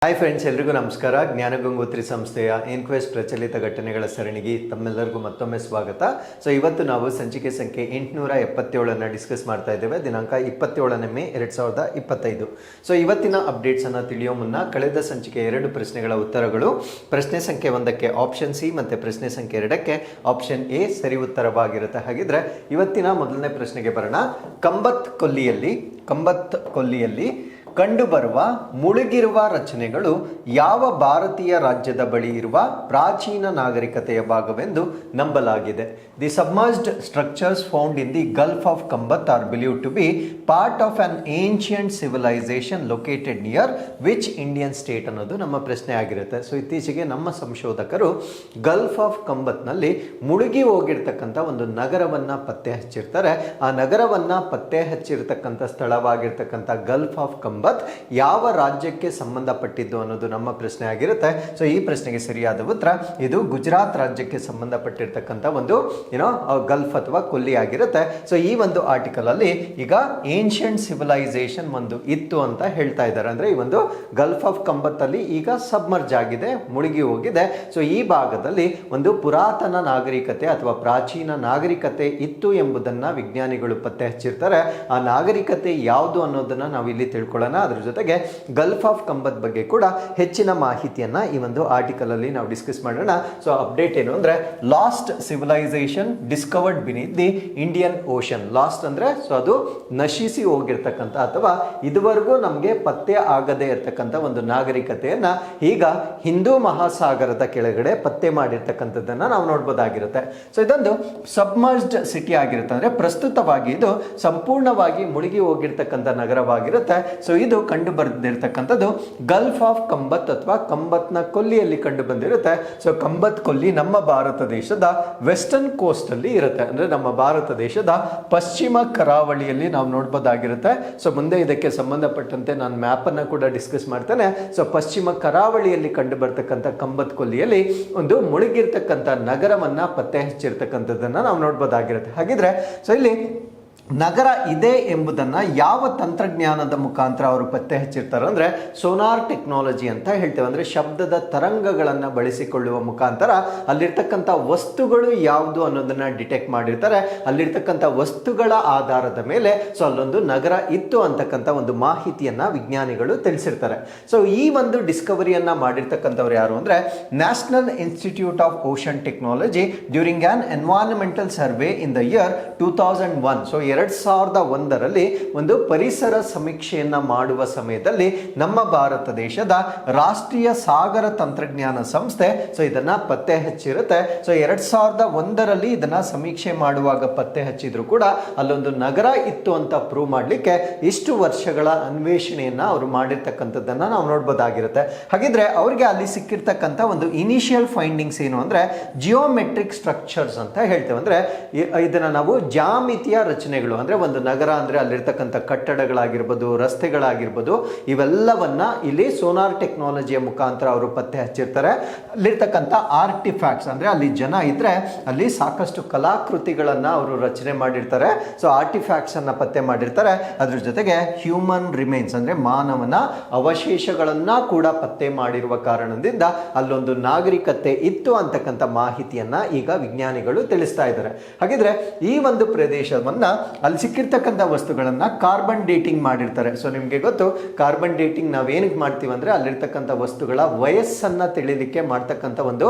Hi friends, ಎಲ್ರಿಗೂ ನಮಸ್ಕಾರ. ಜ್ಞಾನಗಂಗೋತ್ರಿ ಸಂಸ್ಥೆಯ ಇನ್ಕ್ವೆಸ್ಟ್ ಪ್ರಚಲಿತ ಘಟನೆಗಳ ಸರಣಿಗೆ ತಮ್ಮೆಲ್ಲರಿಗೂ ಮತ್ತೊಮ್ಮೆ ಸ್ವಾಗತ. ಸೊ ಇವತ್ತು ನಾವು ಸಂಚಿಕೆ ಸಂಖ್ಯೆ 877 ಡಿಸ್ಕಸ್ ಮಾಡ್ತಾ ಇದ್ದೇವೆ. ದಿನಾಂಕ 27 ಮೇ 2025. ಸೊ ಇವತ್ತಿನ ಅಪ್ಡೇಟ್ಸ್ ಅನ್ನು ತಿಳಿಯೋ ಮುನ್ನ ಕಳೆದ ಸಂಚಿಕೆ 2 ಪ್ರಶ್ನೆಗಳ ಉತ್ತರಗಳು, ಪ್ರಶ್ನೆ ಸಂಖ್ಯೆ 1ಕ್ಕೆ ಆಪ್ಷನ್ ಸಿ ಮತ್ತು ಪ್ರಶ್ನೆ ಸಂಖ್ಯೆ 2ಕ್ಕೆ ಆಪ್ಷನ್ ಎ ಸರಿ ಉತ್ತರವಾಗಿರುತ್ತೆ. ಹಾಗಿದ್ರೆ ಇವತ್ತಿನ ಮೊದಲನೇ ಪ್ರಶ್ನೆಗೆ ಬರೋಣ. ಕಂಬತ್ ಕೊಲ್ಲಿಯಲ್ಲಿ ಕಂಡುಬರುವ ಮುಳುಗಿರುವ ರಚನೆಗಳು ಯಾವ ಭಾರತೀಯ ರಾಜ್ಯದ ಬಳಿ ಇರುವ ಪ್ರಾಚೀನ ನಾಗರಿಕತೆಯ ಭಾಗವೆಂದು ನಂಬಲಾಗಿದೆ? The submerged structures found in the gulf of Khambhat are believed to be part of an ancient civilisation located near which Indian state ಅನ್ನೋದು ನಮ್ಮ ಪ್ರಶ್ನೆ ಆಗಿರುತ್ತೆ. ಸೊ ಇತ್ತೀಚೆಗೆ ನಮ್ಮ ಸಂಶೋಧಕರು ಗಲ್ಫ್ ಆಫ್ ಕಂಬತ್ನಲ್ಲಿ ಮುಳುಗಿ ಹೋಗಿರ್ತಕ್ಕಂಥ ಒಂದು ನಗರವನ್ನು ಪತ್ತೆ ಹಚ್ಚಿರ್ತಾರೆ. ಆ ನಗರವನ್ನು ಪತ್ತೆ ಹಚ್ಚಿರ್ತಕ್ಕಂಥ ಸ್ಥಳವಾಗಿರ್ತಕ್ಕಂಥ ಗಲ್ಫ್ ಆಫ್ ಕಂಬತ್ ಯಾವ ರಾಜ್ಯಕ್ಕೆ ಸಂಬಂಧಪಟ್ಟಿದ್ದು ಅನ್ನೋದು ನಮ್ಮ ಪ್ರಶ್ನೆ ಆಗಿರುತ್ತೆ. ಸೊ ಈ ಪ್ರಶ್ನೆಗೆ ಸರಿಯಾದ ಉತ್ತರ ಇದು ಗುಜರಾತ್ ರಾಜ್ಯಕ್ಕೆ ಸಂಬಂಧಪಟ್ಟಿರ್ತಕ್ಕಂಥ ಒಂದು ಗಲ್ಫ್ ಅಥವಾ ಕೊಲ್ಲಿ ಆಗಿರುತ್ತೆ. ಸೊ ಈ ಒಂದು ಆರ್ಟಿಕಲ್ ಅಲ್ಲಿ ಈಗ ಏನ್ಷಿಯಂಟ್ ಸಿವಿಲೈಸೇಷನ್ ಒಂದು ಇತ್ತು ಅಂತ ಹೇಳ್ತಾ ಇದ್ದಾರೆ. ಅಂದ್ರೆ ಈ ಒಂದು ಗಲ್ಫ್ ಆಫ್ ಕಂಬತ್ ಅಲ್ಲಿ ಈಗ ಸಬ್ಮರ್ಜ್ ಆಗಿದೆ, ಮುಳುಗಿ ಹೋಗಿದೆ. ಸೊ ಈ ಭಾಗದಲ್ಲಿ ಒಂದು ಪುರಾತನ ನಾಗರಿಕತೆ ಅಥವಾ ಪ್ರಾಚೀನ ನಾಗರಿಕತೆ ಇತ್ತು ಎಂಬುದನ್ನ ವಿಜ್ಞಾನಿಗಳು ಪತ್ತೆ ಹಚ್ಚಿರ್ತಾರೆ. ಆ ನಾಗರಿಕತೆ ಯಾವುದು ಅನ್ನೋದನ್ನ ನಾವು ಇಲ್ಲಿ ತಿಳ್ಕೊಳ್ಳೋಣ. ಅದರ ಜೊತೆಗೆ ಗಲ್ಫ್ ಆಫ್ ಕಂಬತ್ ಬಗ್ಗೆ ಕೂಡ ಹೆಚ್ಚಿನ ಮಾಹಿತಿಯನ್ನ ಈ ಒಂದು ಆರ್ಟಿಕಲ್ ಅಲ್ಲಿ ನಾವು ಡಿಸ್ಕಸ್ ಮಾಡೋಣ. ಸೊ ಅಪ್ಡೇಟ್ ಏನು ಅಂದ್ರೆ, last civilisation discovered beneath the Indian ocean. Last ಅಂದ್ರೆ ಸೊ ಅದು ನಶಿಸಿ ಹೋಗಿರ್ತಕ್ಕಂಥ ಅಥವಾ ಇದುವರೆಗೂ ನಮಗೆ ಪತ್ತೆ ಆಗದೇ ಇರತಕ್ಕಂಥ ಒಂದು ನಾಗರಿಕತೆಯನ್ನ ಈಗ ಹಿಂದೂ ಮಹಾಸಾಗರದ ಕೆಳಗಡೆ ಪತ್ತೆ ಮಾಡಿರ್ತಕ್ಕಂಥದ್ದನ್ನ ನಾವು ನೋಡ್ಬೋದಾಗಿರುತ್ತೆ. ಸೊ ಇದೊಂದು ಸಬ್ಮರ್ಜ್ಡ್ ಸಿಟಿ ಆಗಿರುತ್ತೆ. ಅಂದ್ರೆ ಪ್ರಸ್ತುತವಾಗಿ ಇದು ಸಂಪೂರ್ಣವಾಗಿ ಮುಳುಗಿ ಹೋಗಿರ್ತಕ್ಕಂಥ ನಗರವಾಗಿರುತ್ತೆ. ಸೊ ಇದು ಕಂಡು ಬಂದಿರತಕ್ಕಂಥದ್ದು ಗಲ್ಫ್ ಆಫ್ ಕಂಬತ್ ಅಥವಾ ಕಂಬತ್ನ ಕೊಲ್ಲಿಯಲ್ಲಿ ಕಂಡು ಬಂದಿರುತ್ತೆ. ಸೊ ಕಂಬತ್ ಕೊಲ್ಲಿ ನಮ್ಮ ಭಾರತ ದೇಶದ ವೆಸ್ಟರ್ನ್ ಕೋಸ್ಟ್ ಅಲ್ಲಿ ಇರುತ್ತೆ. ಅಂದ್ರೆ ನಮ್ಮ ಭಾರತ ದೇಶದ ಪಶ್ಚಿಮ ಕರಾವಳಿಯಲ್ಲಿ ನಾವು ನೋಡ್ಬೋದಾಗಿರುತ್ತೆ. ಸೊ ಮುಂದೆ ಇದಕ್ಕೆ ಸಂಬಂಧಪಟ್ಟಂತೆ ನಾನು ಮ್ಯಾಪ್ ಅನ್ನ ಕೂಡ ಡಿಸ್ಕಸ್ ಮಾಡ್ತೇನೆ. ಸೊ ಪಶ್ಚಿಮ ಕರಾವಳಿಯಲ್ಲಿ ಕಂಡು ಬರ್ತಕ್ಕಂಥ ಕಂಬತ್ ಕೊಲ್ಲಿಯಲ್ಲಿ ಒಂದು ಮುಳುಗಿರ್ತಕ್ಕಂಥ ನಗರವನ್ನ ಪತ್ತೆ ಹಚ್ಚಿರ್ತಕ್ಕಂಥದ್ದನ್ನ ನಾವು ನೋಡ್ಬೋದಾಗಿರುತ್ತೆ. ಹಾಗಿದ್ರೆ ಸೊ ಇಲ್ಲಿ ನಗರ ಇದೆ ಎಂಬುದನ್ನು ಯಾವ ತಂತ್ರಜ್ಞಾನದ ಮುಖಾಂತರ ಅವರು ಪತ್ತೆ ಹಚ್ಚಿರ್ತಾರೆ ಅಂದರೆ ಸೋನಾರ್ ಟೆಕ್ನಾಲಜಿ ಅಂತ ಹೇಳ್ತೇವೆ. ಅಂದರೆ ಶಬ್ದದ ತರಂಗಗಳನ್ನು ಬಳಸಿಕೊಳ್ಳುವ ಮುಖಾಂತರ ಅಲ್ಲಿರ್ತಕ್ಕಂಥ ವಸ್ತುಗಳು ಯಾವುದು ಅನ್ನೋದನ್ನು ಡಿಟೆಕ್ಟ್ ಮಾಡಿರ್ತಾರೆ. ಅಲ್ಲಿರ್ತಕ್ಕಂಥ ವಸ್ತುಗಳ ಆಧಾರದ ಮೇಲೆ ಸೊ ಅಲ್ಲೊಂದು ನಗರ ಇತ್ತು ಅಂತಕ್ಕಂಥ ಒಂದು ಮಾಹಿತಿಯನ್ನು ವಿಜ್ಞಾನಿಗಳು ತಿಳಿಸಿರ್ತಾರೆ. ಸೊ ಈ ಒಂದು ಡಿಸ್ಕವರಿಯನ್ನು ಮಾಡಿರ್ತಕ್ಕಂಥವ್ರು ಯಾರು ಅಂದರೆ national institute of ocean technology during an environmental survey in the year 2001. So 2001ರಲ್ಲಿ ಒಂದು ಪರಿಸರ ಸಮೀಕ್ಷೆಯನ್ನ ಮಾಡುವ ಸಮಯದಲ್ಲಿ ನಮ್ಮ ಭಾರತ ದೇಶದ ರಾಷ್ಟ್ರೀಯ ಸಾಗರ ತಂತ್ರಜ್ಞಾನ ಸಂಸ್ಥೆ ಸೊ ಇದನ್ನ ಪತ್ತೆ ಹಚ್ಚಿರುತ್ತೆ. ಸೊ 2001ರಲ್ಲಿ ಇದನ್ನ ಸಮೀಕ್ಷೆ ಮಾಡುವಾಗ ಪತ್ತೆ ಹಚ್ಚಿದ್ರು ಕೂಡ ಅಲ್ಲೊಂದು ನಗರ ಇತ್ತು ಅಂತ ಪ್ರೂವ್ ಮಾಡಲಿಕ್ಕೆ ಇಷ್ಟು ವರ್ಷಗಳ ಅನ್ವೇಷಣೆಯನ್ನ ಅವರು ಮಾಡಿರ್ತಕ್ಕಂಥದ್ದನ್ನ ನಾವು ನೋಡ್ಬೋದಾಗಿರುತ್ತೆ. ಹಾಗಿದ್ರೆ ಅವ್ರಿಗೆ ಅಲ್ಲಿ ಸಿಕ್ಕಿರ್ತಕ್ಕಂಥ ಒಂದು ಇನಿಷಿಯಲ್ ಫೈಂಡಿಂಗ್ಸ್ ಏನು ಅಂದ್ರೆ ಜಿಯೋಮೆಟ್ರಿಕ್ ಸ್ಟ್ರಕ್ಚರ್ಸ್ ಅಂತ ಹೇಳ್ತೇವೆ. ಅಂದ್ರೆ ಇದನ್ನ ನಾವು ಜಾಮಿತಿಯ ರಚನೆಗಳು, ಅಂದ್ರೆ ಒಂದು ನಗರ ಅಂದ್ರೆ ಅಲ್ಲಿರ್ತಕ್ಕಂಥ ಕಟ್ಟಡಗಳಾಗಿರ್ಬೋದು, ರಸ್ತೆಗಳಾಗಿರ್ಬೋದು, ಇವೆಲ್ಲವನ್ನ ಇಲ್ಲಿ ಸೋನಾರ್ ಟೆಕ್ನಾಲಜಿಯ ಮುಖಾಂತರ ಅವರು ಪತ್ತೆ ಹಚ್ಚಿರ್ತಾರೆ. ಅಲ್ಲಿರ್ತಕ್ಕಂಥ ಆರ್ಟಿಫ್ಯಾಕ್ಟ್ಸ್ ಅಂದ್ರೆ ಅಲ್ಲಿ ಜನ ಇದ್ರೆ ಅಲ್ಲಿ ಸಾಕಷ್ಟು ಕಲಾಕೃತಿಗಳನ್ನ ಅವರು ರಚನೆ ಮಾಡಿರ್ತಾರೆ. ಸೊ ಆರ್ಟಿಫ್ಯಾಕ್ಟ್ಸ್ ಅನ್ನ ಪತ್ತೆ ಮಾಡಿರ್ತಾರೆ. ಅದ್ರ ಜೊತೆಗೆ ಹ್ಯೂಮನ್ ರಿಮೈನ್ಸ್ ಅಂದ್ರೆ ಮಾನವನ ಅವಶೇಷಗಳನ್ನ ಕೂಡ ಪತ್ತೆ ಮಾಡಿರುವ ಕಾರಣದಿಂದ ಅಲ್ಲೊಂದು ನಾಗರಿಕತೆ ಇತ್ತು ಅಂತಕ್ಕಂಥ ಮಾಹಿತಿಯನ್ನ ಈಗ ವಿಜ್ಞಾನಿಗಳು ತಿಳಿಸ್ತಾ ಇದ್ದಾರೆ. ಹಾಗಿದ್ರೆ ಈ ಒಂದು ಪ್ರದೇಶವನ್ನ ಅಲ್ಲಿ ಸಿಕ್ಕಿರ್ತಕ್ಕಂಥ ವಸ್ತುಗಳನ್ನ ಕಾರ್ಬನ್ ಡೇಟಿಂಗ್ ಮಾಡಿರ್ತಾರೆ. ಸೊ ನಿಮ್ಗೆ ಗೊತ್ತು, ಕಾರ್ಬನ್ ಡೇಟಿಂಗ್ ನಾವೇನಕ್ಕೆ ಮಾಡ್ತೀವಿ ಅಂದ್ರೆ ಅಲ್ಲಿರ್ತಕ್ಕಂಥ ವಸ್ತುಗಳ ವಯಸ್ಸನ್ನ ತಿಳಿಲಿಕ್ಕೆ ಮಾಡ್ತಕ್ಕಂಥ ಒಂದು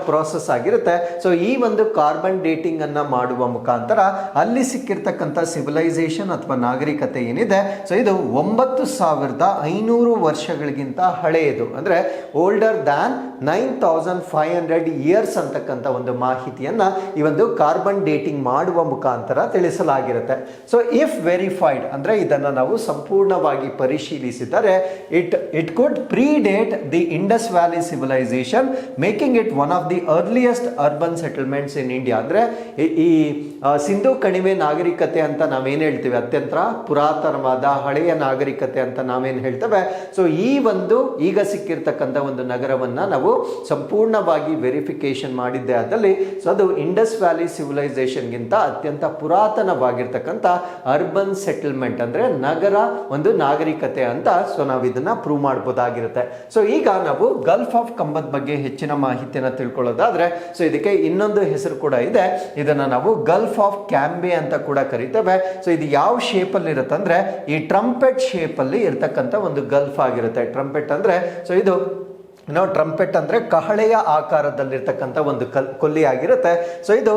ಪ್ರಾಸೆಸ್ ಆಗಿರುತ್ತೆ. ಸೊ ಈ ಒಂದು ಕಾರ್ಬನ್ ಡೇಟಿಂಗ್ ಅನ್ನ ಮಾಡುವ ಮುಖಾಂತರ ಅಲ್ಲಿ ಸಿಕ್ಕಿರ್ತಕ್ಕಂಥ ಸಿವಿಲೈಸೇಷನ್ ಅಥವಾ ನಾಗರಿಕತೆ ಏನಿದೆ ಸೊ ಇದು 9500 ವರ್ಷಗಳಿಗಿಂತ ಹಳೆಯದು. ಅಂದ್ರೆ ಓಲ್ಡರ್ ದ್ಯಾನ್ 9500 ಇಯರ್ಸ್ ಅಂತಕ್ಕಂಥ ಒಂದು ಮಾಹಿತಿಯನ್ನ ಈ ಒಂದು ಕಾರ್ಬನ್ ಡೇಟಿಂಗ್ ಮಾಡುವ ಮುಖಾಂತರ ತಿಳಿಸಲಾಗಿರುತ್ತೆ. ಸೊ ಇಫ್ ವೆರಿಫೈಡ್ ಅಂದ್ರೆ ಇದನ್ನು ನಾವು ಸಂಪೂರ್ಣವಾಗಿ ಪರಿಶೀಲಿಸಿದರೆ it could predate the Indus valley civilisation, making it one of the earliest urban settlements in India. ಅಂದ್ರೆ ಈ ಸಿಂಧು ಕಣಿವೆ ನಾಗರಿಕತೆ ಅಂತ ನಾವೇನು ಹೇಳ್ತೀವಿ, ಅತ್ಯಂತ ಪುರಾತನವಾದ ಹಳೆಯ ನಾಗರಿಕತೆ ಅಂತ ನಾವೇನು ಹೇಳ್ತೇವೆ. ಸೊ ಈ ಒಂದು ಈಗ ಸಿಕ್ಕಿರ್ತಕ್ಕಂಥ ಒಂದು ನಗರವನ್ನ ನಾವು ಸಂಪೂರ್ಣವಾಗಿ ವೆರಿಫಿಕೇಶನ್ ಮಾಡಿದ್ದೆ ಆದಲ್ಲಿ ಸೊ ಅದು ಇಂಡಸ್ ವ್ಯಾಲಿ ಸಿವಿಲೈಸೇಷನ್ಗಿಂತ ಅತ್ಯಂತ ಪುರಾತನವಾಗಿ ಆಗಿರ್ತಕ್ಕಂಥ ಅರ್ಬನ್ ಸೆಟಲ್ಮೆಂಟ್ ಅಂದ್ರೆ ನಗರ ಒಂದು ನಾಗರಿಕತೆ ಅಂತ. ಸೊ ನಾವು ಇದನ್ನ ಪ್ರೂವ್ ಮಾಡಬಹುದಾಗಿರುತ್ತೆ. ಸೊ ಈಗ ನಾವು ಗಲ್ಫ್ ಆಫ್ ಕಂಬದ ಬಗ್ಗೆ ಹೆಚ್ಚಿನ ಮಾಹಿತಿಯನ್ನು ತಿಳ್ಕೊಳ್ಳೋದಾದ್ರೆ, ಸೊ ಇದಕ್ಕೆ ಇನ್ನೊಂದು ಹೆಸರು ಕೂಡ ಇದೆ. ಇದನ್ನ ನಾವು ಗಲ್ಫ್ ಆಫ್ ಕ್ಯಾಂಬೆ ಅಂತ ಕೂಡ ಕರಿತೇವೆ. ಸೊ ಇದು ಯಾವ ಶೇಪ್ ಅಲ್ಲಿ ಇರುತ್ತೆ ಅಂದ್ರೆ ಈ ಟ್ರಂಪೆಟ್ ಶೇಪ್ ಅಲ್ಲಿ ಇರ್ತಕ್ಕಂಥ ಒಂದು ಗಲ್ಫ್ ಆಗಿರುತ್ತೆ. ಟ್ರಂಪೆಟ್ ಅಂದ್ರೆ ಸೊ ಇದು ಟ್ರಂಪೆಟ್ ಅಂದ್ರೆ ಕಹಳೆಯ ಆಕಾರದಲ್ಲಿರ್ತಕ್ಕಂಥ ಒಂದು ಕೊಲ್ಲಿ ಆಗಿರುತ್ತೆ. ಸೊ ಇದು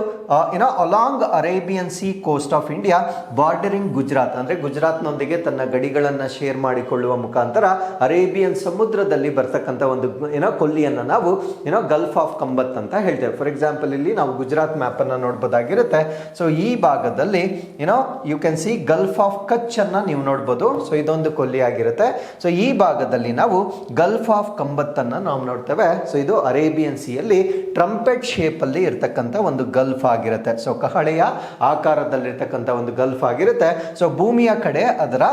along Arabian sea coast of India bordering Gujarat ಅಂದ್ರೆ ಗುಜರಾತ್ನೊಂದಿಗೆ ತನ್ನ ಗಡಿಗಳನ್ನ ಶೇರ್ ಮಾಡಿಕೊಳ್ಳುವ ಮುಖಾಂತರ ಅರೇಬಿಯನ್ ಸಮುದ್ರದಲ್ಲಿ ಬರ್ತಕ್ಕಂಥ ಒಂದು ಕೊಲ್ಲಿಯನ್ನ ನಾವು ಗಲ್ಫ್ ಆಫ್ ಕಂಬತ್ ಅಂತ ಹೇಳ್ತೇವೆ. ಫಾರ್ ಎಕ್ಸಾಂಪಲ್ ಇಲ್ಲಿ ನಾವು ಗುಜರಾತ್ ಮ್ಯಾಪ್ ಅನ್ನ ನೋಡಬಹುದಾಗಿರುತ್ತೆ. ಸೊ ಈ ಭಾಗದಲ್ಲಿ you can see gulf of Kutch ಅನ್ನ ನೀವು ನೋಡಬಹುದು. ಸೊ ಇದೊಂದು ಕೊಲ್ಲಿ ಆಗಿರುತ್ತೆ. ಸೊ ಈ ಭಾಗದಲ್ಲಿ ನಾವು ಗಲ್ಫ್ ಆಫ್ ಕಂಬತ್ ಅನ್ನ ನಾವು ನೋಡ್ತೇವೆ. ಸೊ ಇದು ಅರೇಬಿಯನ್ ಸಿ ಅಲ್ಲಿ ಟ್ರಂಪೆಟ್ ಶೇಪ್ ಅಲ್ಲಿ ಇರ್ತಕ್ಕಂಥ ಒಂದು ಗಲ್ಫ್ ಆಗಿರುತ್ತೆ. ಸೊ ಕಹಳೆಯ ಆಕಾರದಲ್ಲಿರ್ತಕ್ಕಂಥ ಒಂದು ಗಲ್ಫ್ ಆಗಿರುತ್ತೆ. ಸೊ ಭೂಮಿಯ ಕಡೆ ಅದರ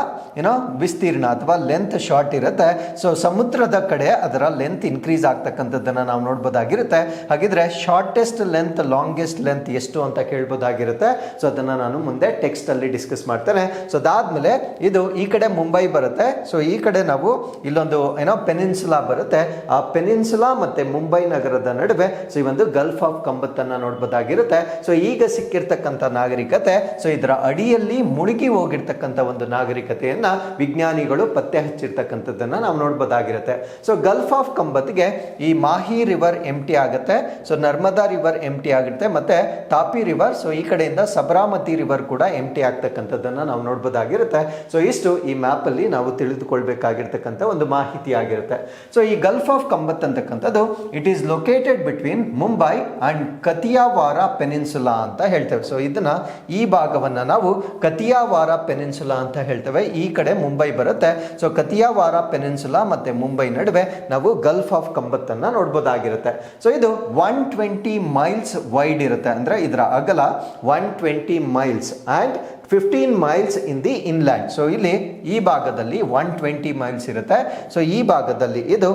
ವಿಸ್ತೀರ್ಣ ಅಥವಾ ಲೆಂತ್ ಶಾರ್ಟ್ ಇರುತ್ತೆ. ಸೊ ಸಮುದ್ರದ ಕಡೆ ಅದರ ಲೆಂತ್ ಇನ್ಕ್ರೀಸ್ ಆಗ್ತಕ್ಕಂಥದ್ದನ್ನ ನಾವು ನೋಡ್ಬೋದಾಗಿರುತ್ತೆ. ಹಾಗಿದ್ರೆ ಶಾರ್ಟೆಸ್ಟ್ ಲೆಂತ್ ಲಾಂಗೆಸ್ಟ್ ಲೆಂತ್ ಎಷ್ಟು ಅಂತ ಕೇಳ್ಬೋದಾಗಿರುತ್ತೆ. ಸೊ ಅದನ್ನ ನಾನು ಮುಂದೆ ಟೆಕ್ಸ್ಟ್ ಅಲ್ಲಿ ಡಿಸ್ಕಸ್ ಮಾಡ್ತೇನೆ. ಸೊ ಅದಾದ್ಮೇಲೆ ಇದು ಈ ಕಡೆ ಮುಂಬೈ ಬರುತ್ತೆ. ಸೊ ಈ ಕಡೆ ನಾವು ಇಲ್ಲೊಂದು ಪೆನಿನ್ಸುಲಾ ಬರುತ್ತೆ. ಆ ಪೆನಿನ್ಸುಲಾ ಮತ್ತೆ ಮುಂಬೈ ನಗರದ ನಡುವೆ ಸೊ ಈ ಒಂದು ಗಲ್ಫ್ ಆಫ್ ಕಂಬತ್ತನ್ನ ನೋಡಬಹುದಾಗಿರುತ್ತೆ. ಸೊ ಈಗ ಸಿಕ್ಕಿರ್ತಕ್ಕಂಥ ನಾಗರಿಕತೆ ಸೊ ಇದರ ಅಡಿಯಲ್ಲಿ ಮುಳುಗಿ ಹೋಗಿರ್ತಕ್ಕಂಥ ಒಂದು ನಾಗರಿಕತೆಯನ್ನ ವಿಜ್ಞಾನಿಗಳು ಪತ್ತೆ ಹಚ್ಚಿರ್ತಕ್ಕಂಥದ್ದನ್ನ ನಾವು ನೋಡಬಹುದಾಗಿರುತ್ತೆ. ಸೊ ಗಲ್ಫ್ ಆಫ್ ಕಂಬತ್ಗೆ ಈ ಮಾಹಿ ರಿವರ್ ಎಂಟಿ ಆಗುತ್ತೆ. ಸೊ ನರ್ಮದಾ ರಿವರ್ ಎಂಟಿ ಆಗುತ್ತೆ, ಮತ್ತೆ ತಾಪಿ ರಿವರ್, ಸೊ ಈ ಕಡೆಯಿಂದ ಸಬರಾಮತಿ ರಿವರ್ ಕೂಡ ಎಂಟಿ ಆಗ್ತಕ್ಕಂಥದ್ದನ್ನ ನಾವು ನೋಡಬಹುದಾಗಿರುತ್ತೆ. ಸೊ ಇಷ್ಟು ಈ ಮ್ಯಾಪ್ ಅಲ್ಲಿ ನಾವು ತಿಳಿದುಕೊಳ್ಬೇಕಾಗಿರ್ತಕ್ಕಂಥ ಒಂದು ಮಾಹಿತಿ ಆಗಿರುತ್ತೆ. ಸೊ ಈ ಗಲ್ಫ್ ಆಫ್ ಕಂಬತ್ ಅಂತಕ್ಕಂಥದ್ದು it is located between Mumbai and Kathiawar peninsula ಅಂತ ಹೇಳ್ತೇವೆ. ಸೊ ಇದನ್ನ ಈ ಭಾಗವನ್ನ ನಾವು ಕತಿಯಾವಾರ ಪೆನಿನ್ಸುಲಾ ಅಂತ ಹೇಳ್ತೇವೆ. ಈ ಕಡೆ ಮುಂಬೈ ಬರುತ್ತೆ. ಸೊ ಕತಿಯಾವಾರ ಪೆನಿನ್ಸುಲಾ ಮತ್ತೆ ಮುಂಬೈ ನಡುವೆ ನಾವು ಗಲ್ಫ್ ಆಫ್ ಕಂಬತ್ ಅನ್ನ ನೋಡಬಹುದಾಗಿರುತ್ತೆ. ಸೊ ಇದು 120 ಮೈಲ್ಸ್ ವೈಡ್ ಇರುತ್ತೆ. ಅಂದ್ರೆ ಇದರ ಅಗಲ 120 miles and 15 miles in the inland. So ಇಲ್ಲಿ ಈ ಭಾಗದಲ್ಲಿ 120 ಮೈಲ್ಸ್ ಇರುತ್ತೆ. ಸೊ ಈ ಭಾಗದಲ್ಲಿ ಇದು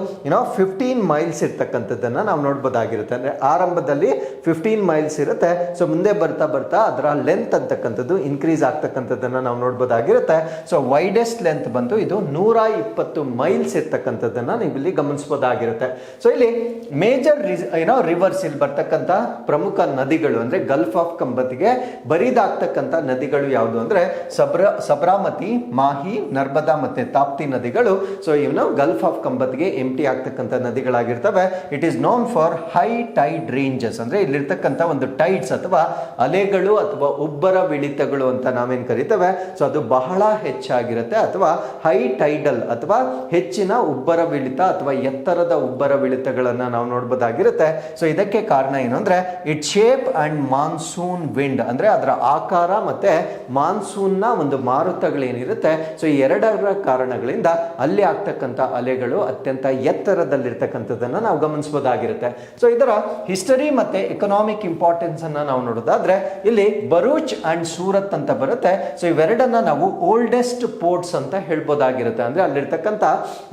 15 ಮೈಲ್ಸ್ ಇರ್ತಕ್ಕಂಥದ್ದನ್ನ ನಾವು ನೋಡ್ಬೋದಾಗಿರುತ್ತೆ. ಅಂದ್ರೆ ಆರಂಭದಲ್ಲಿ 15 ಮೈಲ್ಸ್ ಇರುತ್ತೆ. ಸೊ ಮುಂದೆ ಬರ್ತಾ ಬರ್ತಾ ಅದರ ಲೆಂತ್ ಅಂತಕ್ಕಂಥದ್ದು ಇನ್ಕ್ರೀಸ್ ಆಗ್ತಕ್ಕಂಥದ್ದನ್ನ ನಾವು ನೋಡ್ಬೋದಾಗಿರುತ್ತೆ. ಸೊ ವೈಡೆಸ್ಟ್ ಲೆಂತ್ ಬಂದು ಇದು 120 ಮೈಲ್ಸ್ ಇರ್ತಕ್ಕಂಥದ್ದನ್ನ ನೀವು ಇಲ್ಲಿ ಗಮನಿಸಬಹುದಾಗಿರುತ್ತೆ. ಸೊ ಇಲ್ಲಿ ಮೇಜರ್ ರಿವರ್ಸ್ ಇಲ್ಲಿ ಬರ್ತಕ್ಕಂಥ ಪ್ರಮುಖ ನದಿಗಳು ಅಂದ್ರೆ ಗಲ್ಫ್ ಆಫ್ ಕಂಬತ್ಗೆ ಬರಿದಾಗ್ತಕ್ಕಂಥ ನದಿಗಳು ಯಾವುದು ಅಂದ್ರೆ ಸಬರಾಮತಿ, ಮಾಹಿ, ನರ್ಮದಾ ಮತ್ತೆ ತಾಪ್ತಿ ನದಿಗಳು. ಸೊ ಇವನು ಗಲ್ಫ್ ಆಫ್ ಕಂಬತ್ಗೆ ಎಂಟಿ ಆಗ್ತಕ್ಕಂಥ ನದಿಗಳಾಗಿರ್ತವೆ. It is known for high tide ranges ಅಂದ್ರೆ ಇಲ್ಲಿರ್ತಕ್ಕಂಥ ಒಂದು ಟೈಡ್ಸ್ ಅಥವಾ ಅಲೆಗಳು ಅಥವಾ ಉಬ್ಬರ ವಿಳಿತಗಳು ಅಂತ ನಾವೇನ್ ಕರಿತೇವೆ. ಸೊ ಅದು ಬಹಳ ಹೆಚ್ಚಾಗಿರುತ್ತೆ ಅಥವಾ ಹೈ ಟೈಡಲ್ ಅಥವಾ ಹೆಚ್ಚಿನ ಉಬ್ಬರ ವಿಳಿತ ಅಥವಾ ಎತ್ತರದ ಉಬ್ಬರ ವಿಳಿತಗಳನ್ನ ನಾವು ನೋಡಬಹುದಾಗಿರುತ್ತೆ. ಸೊ ಇದಕ್ಕೆ ಕಾರಣ ಏನು ಅಂದ್ರೆ it shape and monsoon wind ಅಂದ್ರೆ ಅದರ ಆಕಾರ ಮತ್ತೆ ಮಾನ್ಸೂನ್ ನ ಒಂದು ಮಾರುತಗಳೇನಿರುತ್ತೆ. ಸೊ ಈ ಎರಡರ ಕಾರಣಗಳಿಂದ ಅಲ್ಲಿ ಆಗ್ತಕ್ಕಂಥ ಅಲೆಗಳು ಅತ್ಯಂತ ಎತ್ತರದಲ್ಲಿರ್ತಕ್ಕಂಥದ್ದನ್ನ ನಾವು ಗಮನಿಸಬಹುದಾಗಿರುತ್ತೆ. ಸೊ ಇದರ ಹಿಸ್ಟರಿ ಮತ್ತೆ ಎಕನಾಮಿಕ್ ಇಂಪಾರ್ಟೆನ್ಸ್ ಅನ್ನ ನಾವು ನೋಡೋದಾದ್ರೆ ಇಲ್ಲಿ ಬರೂಚ್ ಅಂಡ್ ಸೂರತ್ ಅಂತ ಬರುತ್ತೆ. ಸೊ ಇವೆರಡನ್ನ ನಾವು ಓಲ್ಡೆಸ್ಟ್ ಪೋರ್ಟ್ಸ್ ಅಂತ ಹೇಳ್ಬೋದಾಗಿರುತ್ತೆ. ಅಂದ್ರೆ ಅಲ್ಲಿರ್ತಕ್ಕಂಥ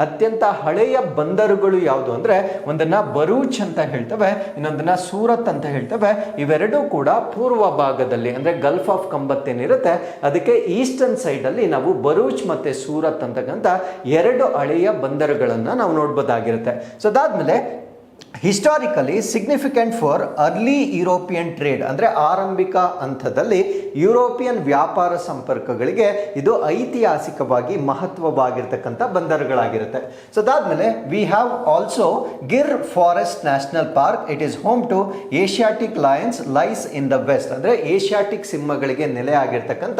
ಅತ್ಯಂತ ಹಳೆಯ ಬಂದರುಗಳು ಯಾವುದು ಅಂದ್ರೆ ಒಂದನ್ನ ಬರೂಚ್ ಅಂತ ಹೇಳ್ತೇವೆ, ಇನ್ನೊಂದನ್ನ ಸೂರತ್ ಅಂತ ಹೇಳ್ತೇವೆ. ಇವೆರಡೂ ಕೂಡ ಪೂರ್ವ ಭಾಗದಲ್ಲಿ ಅಂದ್ರೆ ಗಲ್ಫ್ ಆಫ್ ಕಂಬತ್ ಏನಿರುತ್ತೆ ಅದಕ್ಕೆ ಈಸ್ಟರ್ನ್ ಸೈಡ್ ಅಲ್ಲಿ ನಾವು ಬರೂಚ್ ಮತ್ತೆ ಸೂರತ್ ಅಂತಕ್ಕಂಥ ಎರಡು ಹಳೆಯ ಬಂದರುಗಳನ್ನ ನಾವು ನೋಡಬಹುದಾಗಿರುತ್ತೆ. ಸೊ ಅದಾದ್ಮೇಲೆ historically significant for early European trade ಅಂದ್ರೆ ಆರಂಭಿಕ ಹಂತದಲ್ಲಿ ಯುರೋಪಿಯನ್ ವ್ಯಾಪಾರ ಸಂಪರ್ಕಗಳಿಗೆ ಇದು ಐತಿಹಾಸಿಕವಾಗಿ ಮಹತ್ವವಾಗಿರ್ತಕ್ಕಂಥ ಬಂದರುಗಳಾಗಿರುತ್ತೆ. ಸೊ ಅದಾದ್ಮೇಲೆ we have also Gir forest national park. It is home to Asiatic lions lies in the west ಅಂದ್ರೆ ಏಷಿಯಾಟಿಕ್ ಸಿಂಹಗಳಿಗೆ ನೆಲೆ ಆಗಿರ್ತಕ್ಕಂಥ